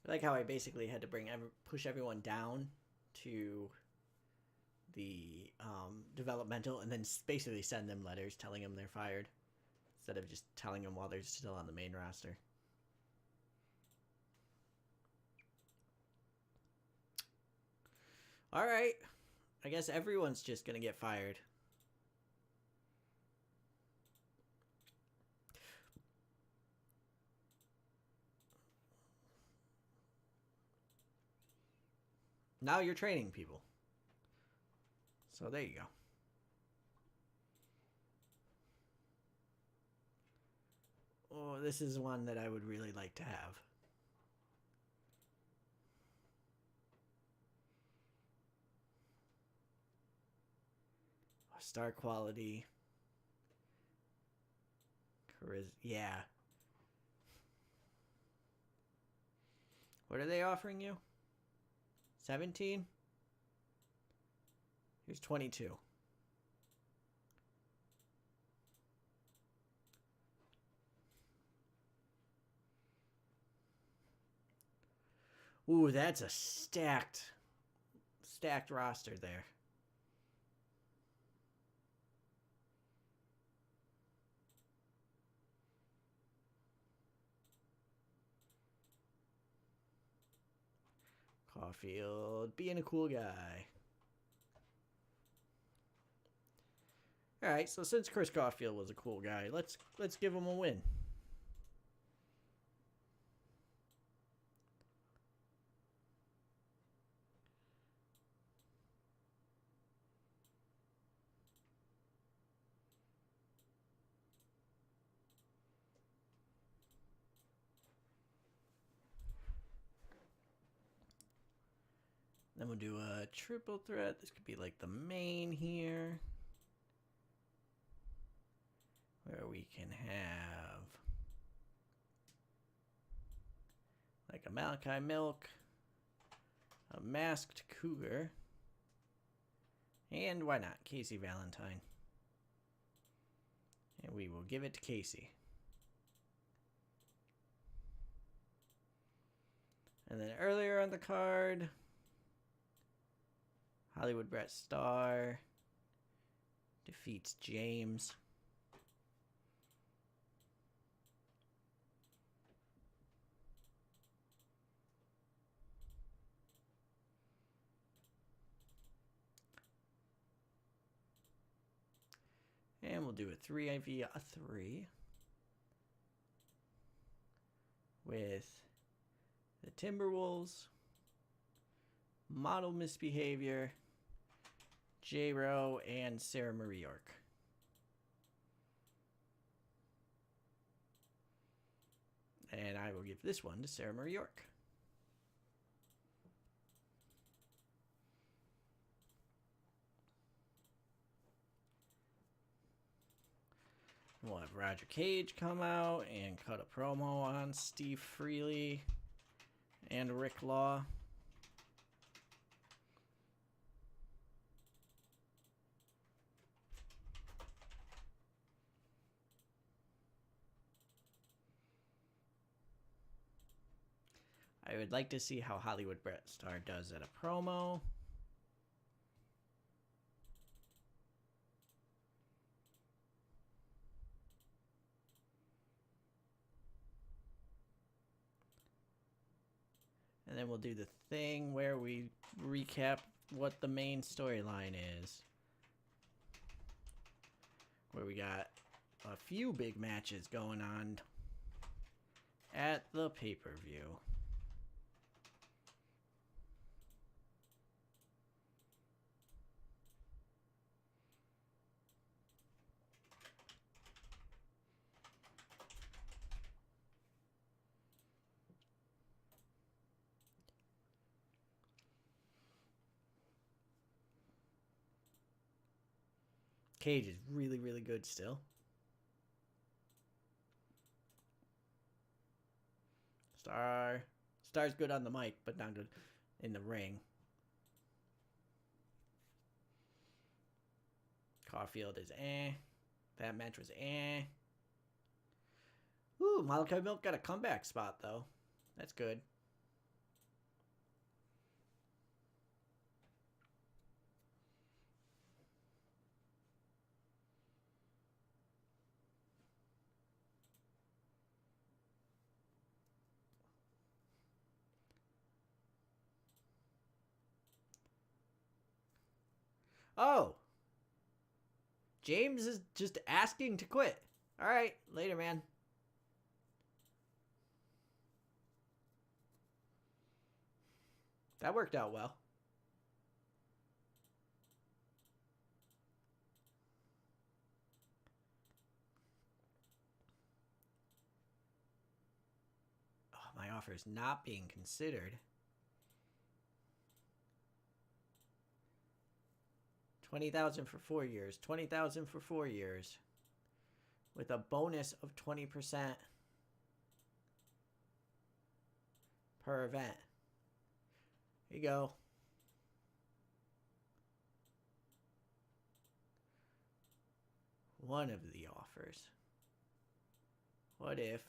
I like how I basically had to push everyone down to the developmental and then basically send them letters telling them they're fired instead of just telling them while they're still on the main roster. All right. I guess everyone's just going to get fired. Now you're training people. So there you go. Oh, this is one that I would really like to have. Star quality. Yeah. What are they offering you? 17? Here's 22. Ooh, that's a stacked roster there. Caulfield being a cool guy. All right, so since Chris Caulfield was a cool guy, let's give him a win. Then we'll do a triple threat. This could be like the main here, where we can have like a Malachi Milk, a Masked Cougar, and why not, Casey Valentine. And we will give it to Casey. And then earlier on the card, Hollywood Brett Starr defeats James. And we'll do a 3v3 with the Timberwolves, Model Misbehavior, J-Ro, and Sarah Marie York. And I will give this one to Sarah Marie York. We'll have Roger Cage come out and cut a promo on Steve Freely and Rick Law. I would like to see how Hollywood Brett Starr does at a promo. And then we'll do the thing where we recap what the main storyline is. Where we got a few big matches going on at the pay-per-view. Cage is really, really good still. Star's good on the mic, but not good in the ring. Caulfield is eh. That match was eh. Ooh, Malachi Milk got a comeback spot, though. That's good. Oh. James is just asking to quit. All right, later, man. That worked out well. Oh, my offer is not being considered. 20,000 for 4 years. 20,000 for 4 years. With a bonus of 20% per event. Here you go. One of the offers. What if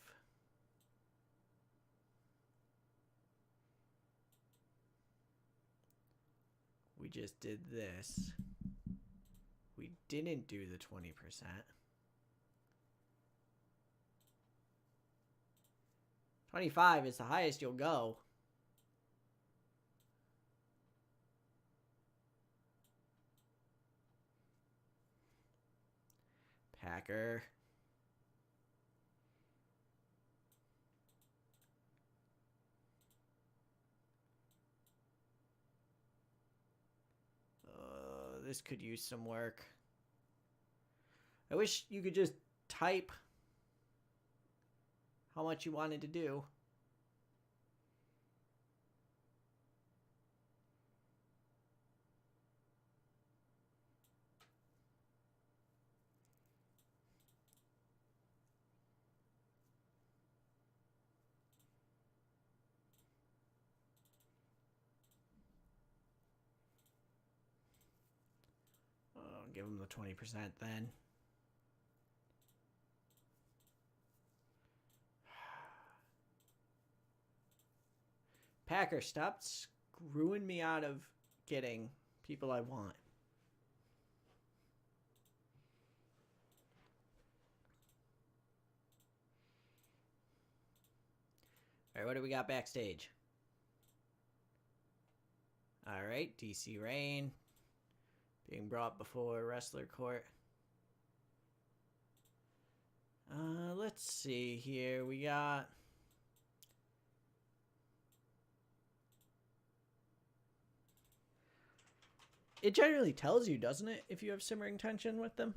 we just did this? We didn't do the 20%. 25 is the highest you'll go. Packer. This could use some work. I wish you could just type how much you wanted to do. Give him the 20% then. Packer, stop screwing me out of getting people I want. All right, what do we got backstage? All right, DC Rain being brought before wrestler court. Let's see here. We got... It generally tells you, doesn't it, if you have simmering tension with them?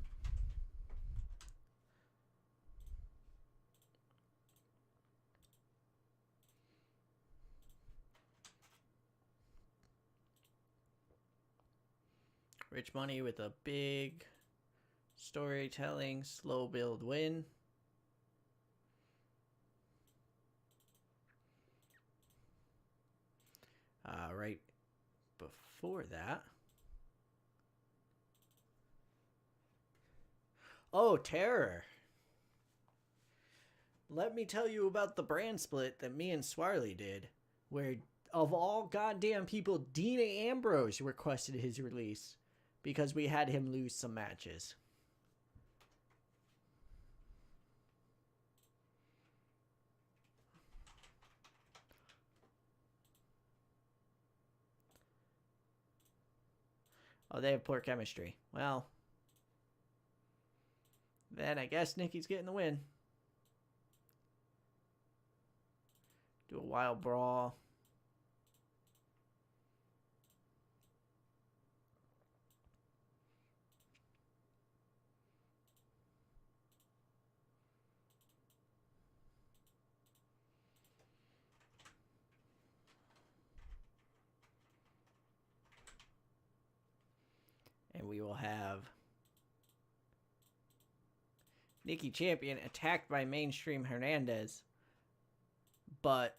Rich Money with a big storytelling, slow build win. Right before that. Oh, Terror. Let me tell you about the brand split that me and Swarley did, where of all goddamn people, Dean Ambrose requested his release because we had him lose some matches. Oh, they have poor chemistry. Well, then I guess Nikki's getting the win. Do a wild brawl. And we will have Nikki Champion attacked by Mainstream Hernandez. But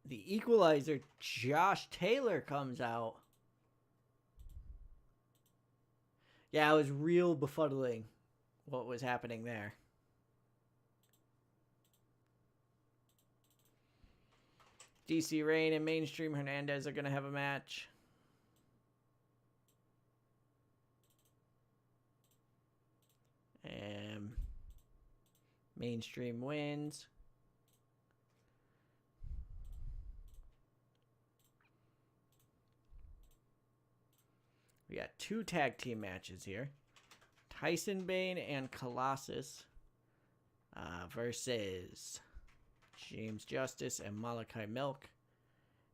the equalizer, Josh Taylor, comes out. Yeah, it was real befuddling what was happening there. DC Rain and Mainstream Hernandez are going to have a match. And Mainstream wins. We got 2 tag team matches here. Tyson Bane and Colossus versus James Justice and Malachi Milk.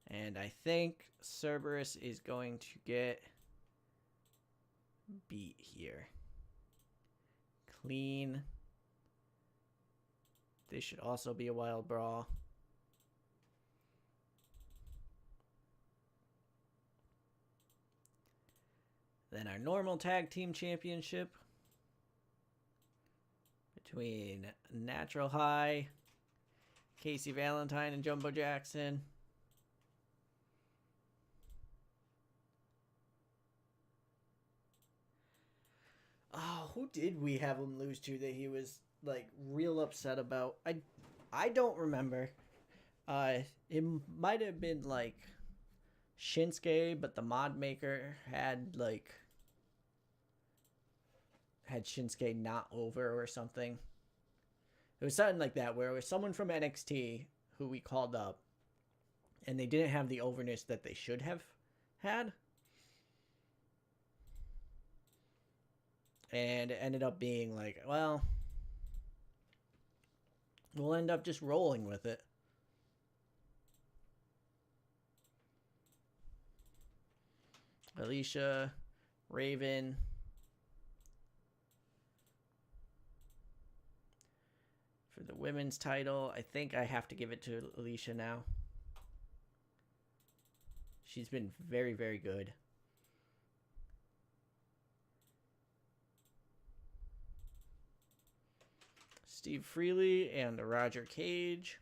And I think Cerberus is going to get beat here. Clean. This should also be a wild brawl. Then our normal tag team championship between Natural High, Casey Valentine, and Jumbo Jackson. Oh, who did we have him lose to that he was like real upset about? I don't remember. It might have been like Shinsuke, but the mod maker had Shinsuke not over or something. It was something like that, where it was someone from NXT who we called up and they didn't have the overness that they should have had. And it ended up being like, well, we'll end up just rolling with it. Alicia, Raven. For the women's title, I think I have to give it to Alicia now. She's been very, very good. Steve Freely and Roger Cage.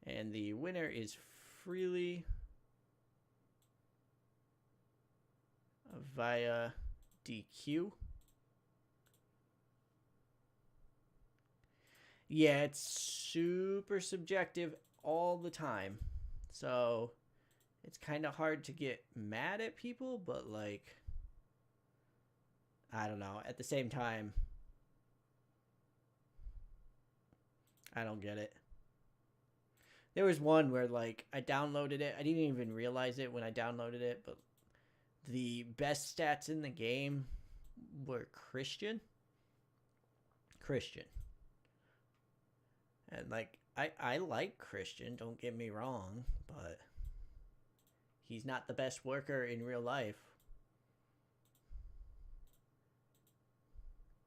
And the winner is Freely via DQ. Yeah, it's super subjective all the time. So it's kind of hard to get mad at people, but like, I don't know. At the same time, I don't get it. There was one where like I downloaded it. I didn't even realize it when I downloaded it, but the best stats in the game were Christian. Christian. And like I like Christian, don't get me wrong, but he's not the best worker in real life.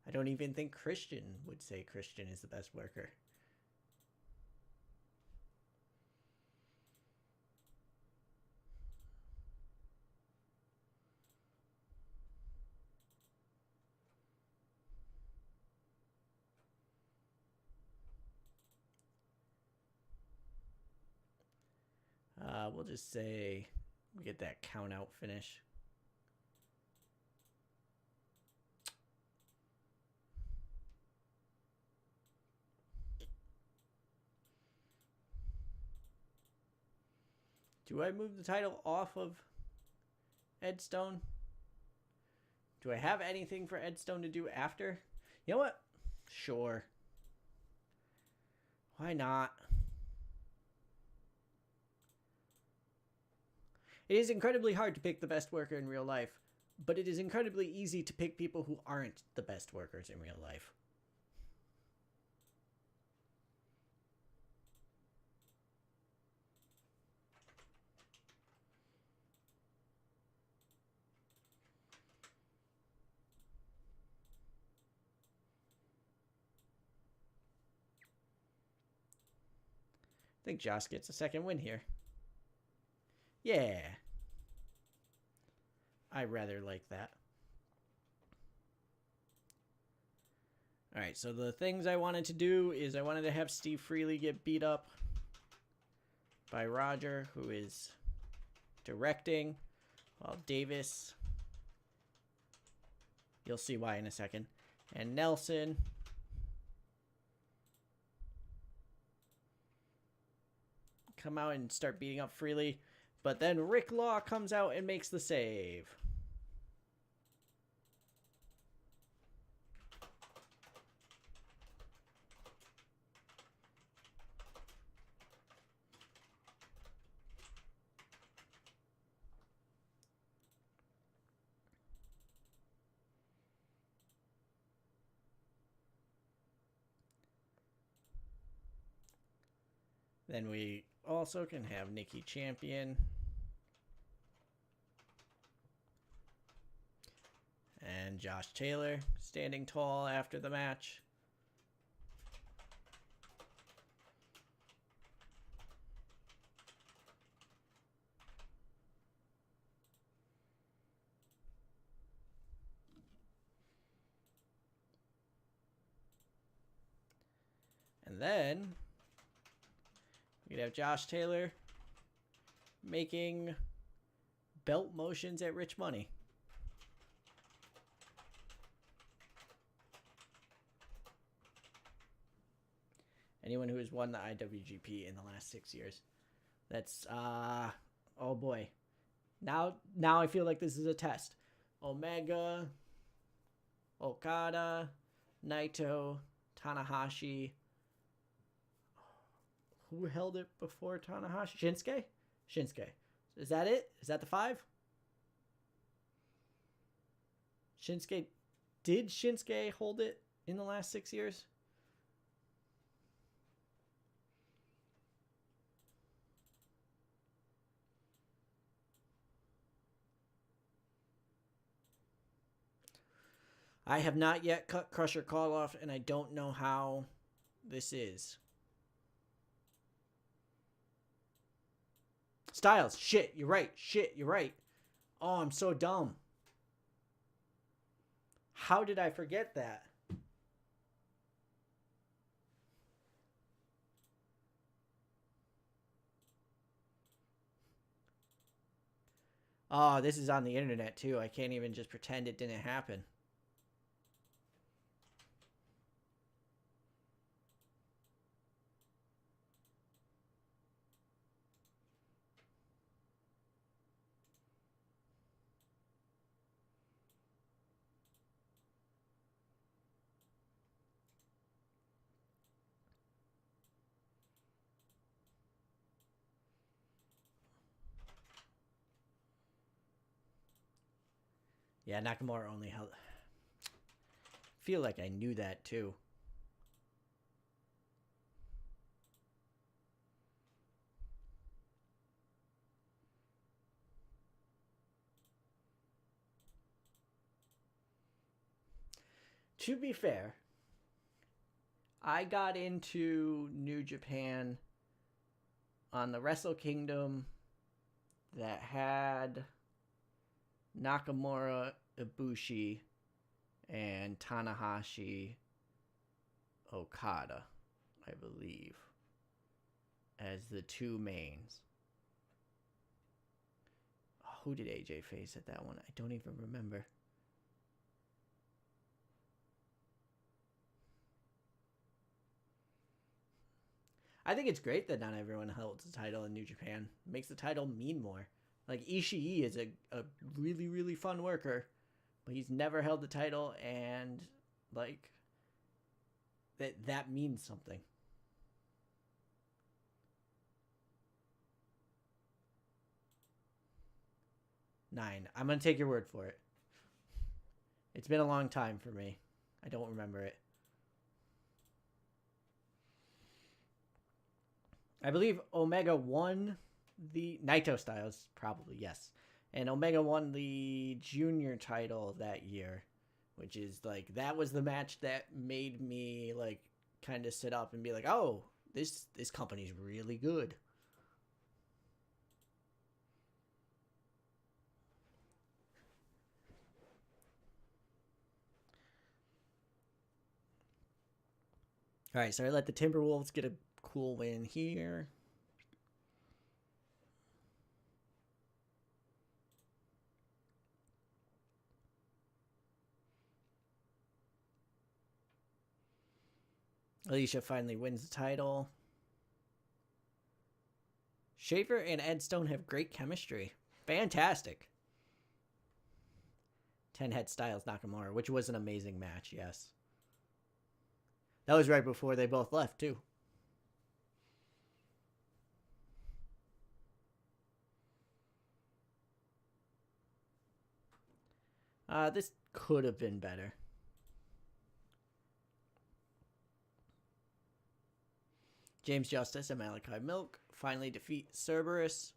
I don't even think Christian would say Christian is the best worker. We'll just say we get that count out finish. Do I move the title off of Ed Stone? Do I have anything for Ed Stone to do after? You know what? Sure. Why not? It is incredibly hard to pick the best worker in real life, but it is incredibly easy to pick people who aren't the best workers in real life. I think Josh gets a second win here. Yeah. I rather like that. Alright, so the things I wanted to do is I wanted to have Steve Freely get beat up by Roger, who is directing, while Davis, you'll see why in a second, and Nelson come out and start beating up Freely. But then Rick Law comes out and makes the save. Then we also can have Nikki Champion. And Josh Taylor standing tall after the match. And then we could have Josh Taylor making belt motions at Rich Money. Anyone who has won the IWGP in the last 6 years. That's, oh boy. Now I feel like this is a test. Omega, Okada, Naito, Tanahashi. Who held it before Tanahashi? Shinsuke? Shinsuke. Is that it? Is that the 5? Shinsuke. Did Shinsuke hold it in the last 6 years? I have not yet cut Crusher Call off, and I don't know how this is. Styles. Shit, you're right. Shit, you're right. Oh, I'm so dumb. How did I forget that? Oh, this is on the internet too. I can't even just pretend it didn't happen. Yeah, Nakamura only held. Feel like I knew that too. To be fair, I got into New Japan on the Wrestle Kingdom that had Nakamura, Ibushi, and Tanahashi, Okada, I believe, as the two mains. Oh, who did AJ face at that one? I don't even remember. I think it's great that not everyone holds the title in New Japan. It makes the title mean more. Like, Ishii is a really, really fun worker, but he's never held the title, and, like, that means something. Nine. I'm going to take your word for it. It's been a long time for me. I don't remember it. I believe Omega won the Naito Styles, probably, yes. And Omega won the junior title that year, which is like, that was the match that made me like kind of sit up and be like, oh, this company's really good. All right, so I let the Timberwolves get a cool win here. Alicia finally wins the title. Schaefer and Ed Stone have great chemistry. Fantastic. 10 head Styles Nakamura, which was an amazing match, yes. That was right before they both left, too. This could have been better. James Justice and Malachi Milk finally defeat Cerberus.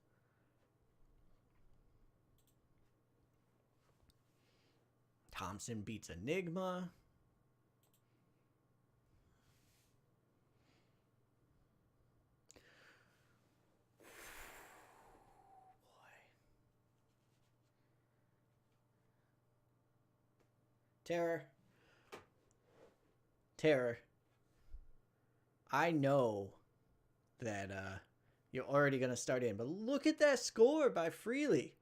Thompson beats Enigma. Terror. I know that you're already going to start in, but look at that score by Freely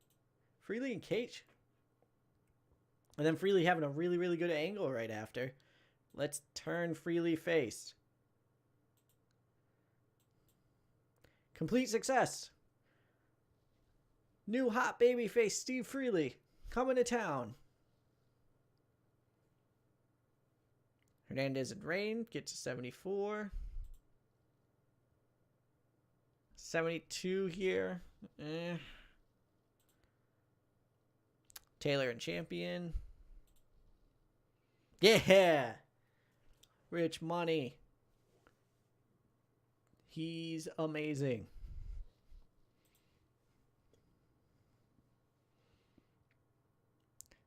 and Cage. And then Freely having a really, really good angle right after. Let's turn Freely face. Complete success. New hot baby face Steve Freely coming to town. Hernandez and Rain get to 74. 72 here. Taylor and Champion. Yeah! Rich Money. He's amazing.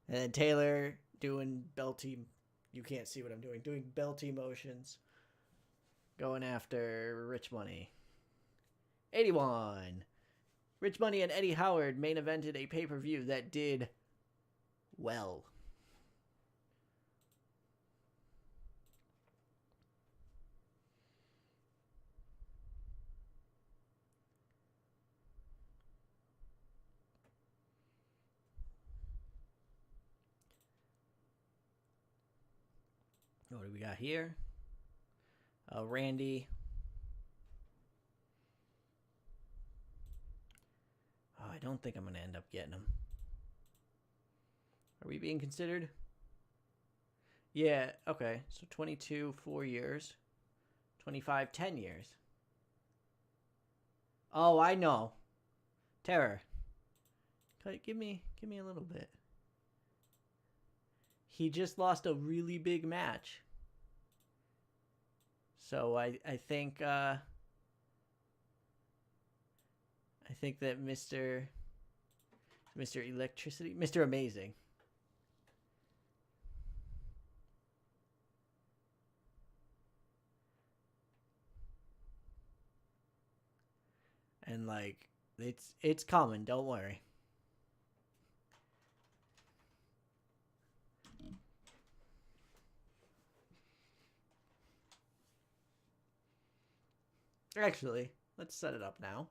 And then Taylor doing belty. You can't see what I'm doing. Doing belty motions. Going after Rich Money. 81. Rich Money and Eddie Howard main evented a pay-per-view that did well. What do we got here? Randy. Oh, I don't think I'm going to end up getting him. Are we being considered? Yeah, okay. So 22, 4 years. 25, 10 years. Oh, I know. Terror. Give me a little bit. he just lost a really big match. So I think that Mr. Electricity, Mr. Amazing. And like it's coming, don't worry. Actually, let's set it up now.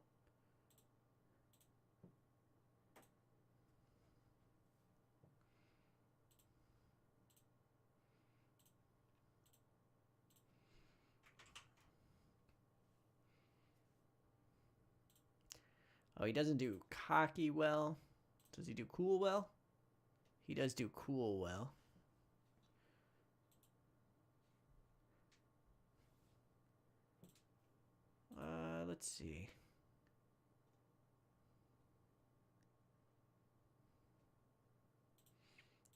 Oh, he doesn't do cocky well. Does he do cool well? He does do cool well. Let's see.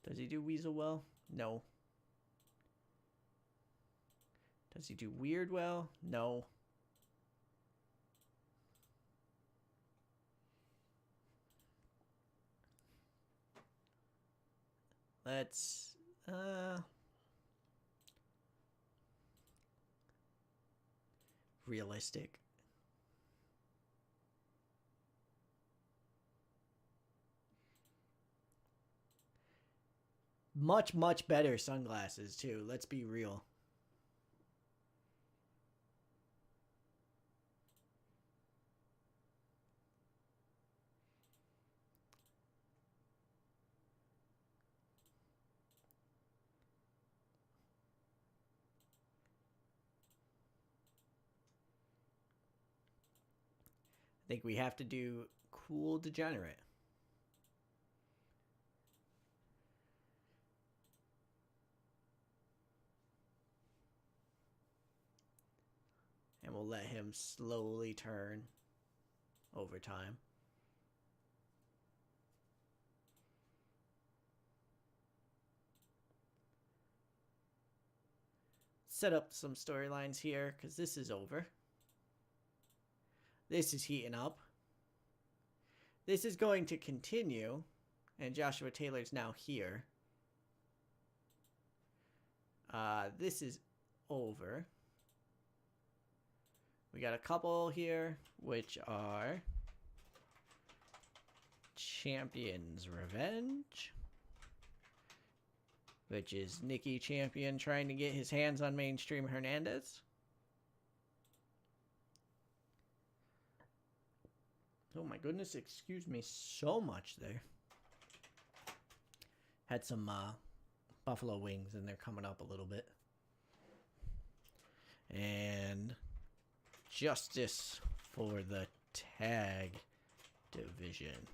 Does he do weasel well? No. Does he do weird well? No. Let's realistic. Much better sunglasses too. Let's be real. I think we have to do cool degenerate. And we'll let him slowly turn over time. Set up some storylines here because this is over. This is heating up. This is going to continue, and Joshua Taylor's now here. This is over. We got a couple here, which are Champion's Revenge, which is Nikki Champion trying to get his hands on Mainstream Hernandez. Oh my goodness, excuse me so much there. Had some buffalo wings and they're coming up a little bit. And Justice for the Tag Division.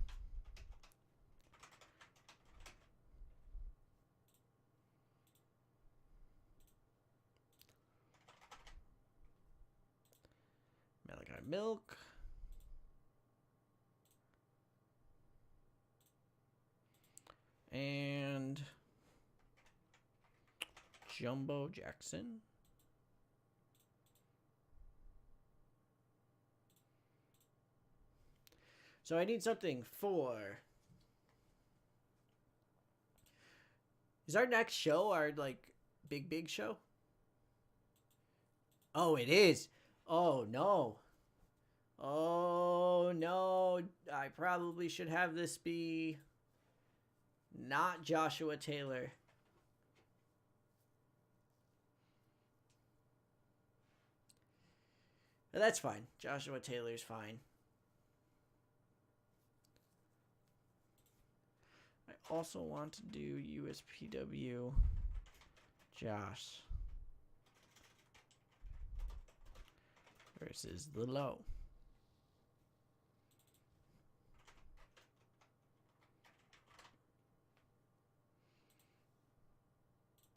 Malachi Milk. And Jumbo Jackson. So I need something for... Is our next show our, like, big show? Oh, it is. Oh, no. Oh, no. I probably should have this be not Joshua Taylor. But that's fine. Joshua Taylor's fine. I also want to do USPW Josh versus the Low.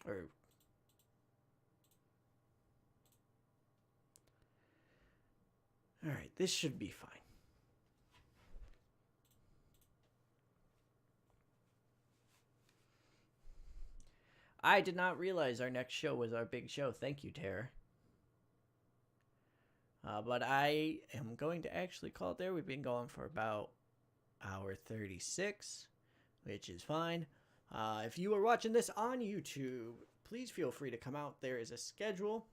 Or all right, this should be fine. I did not realize our next show was our big show. Thank you, Tara. But I am going to actually call it there. We've been going for about hour 36, which is fine. If you are watching this on YouTube, please feel free to come out. There is a schedule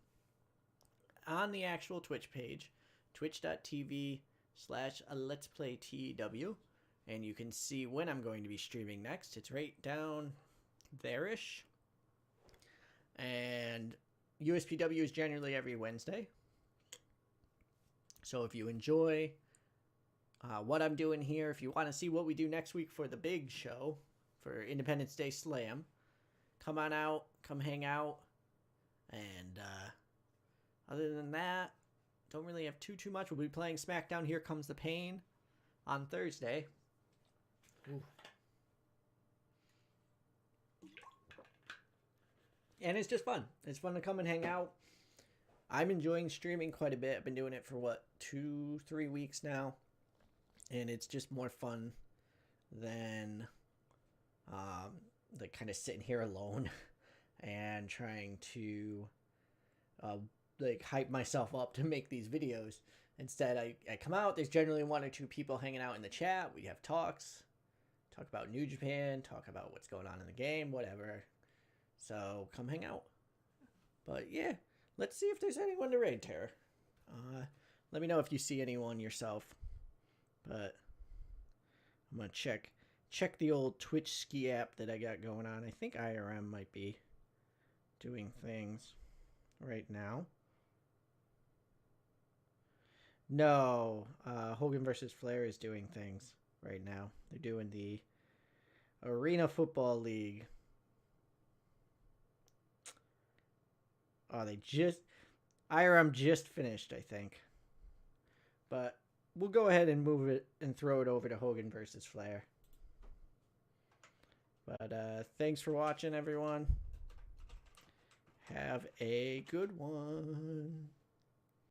on the actual Twitch page, twitch.tv/Let's Play TEW, and you can see when I'm going to be streaming next. It's right down there-ish. And USPW is generally every Wednesday. So if you enjoy what I'm doing here, if you want to see what we do next week for the big show, for Independence Day Slam, come on out, come hang out. And other than that, don't really have too much. We'll be playing SmackDown Here Comes the Pain on Thursday. Ooh. And it's just fun. It's fun to come and hang out. I'm enjoying streaming quite a bit. I've been doing it for, 2-3 weeks now. And it's just more fun than kind of sitting here alone and trying to hype myself up to make these videos. Instead, I come out. There's generally 1 or 2 people hanging out in the chat. We have talks. Talk about New Japan. Talk about what's going on in the game. Whatever. So come hang out. But yeah. Let's see if there's anyone to raid, Tara. Let me know if you see anyone yourself. But I'm going to check the old Twitch ski app that I got going on. I think IRM might be doing things right now. No, Hogan versus Flair is doing things right now. They're doing the Arena Football League. Oh, IRM just finished, I think. But we'll go ahead and move it and throw it over to Hogan versus Flair. But thanks for watching, everyone. Have a good one.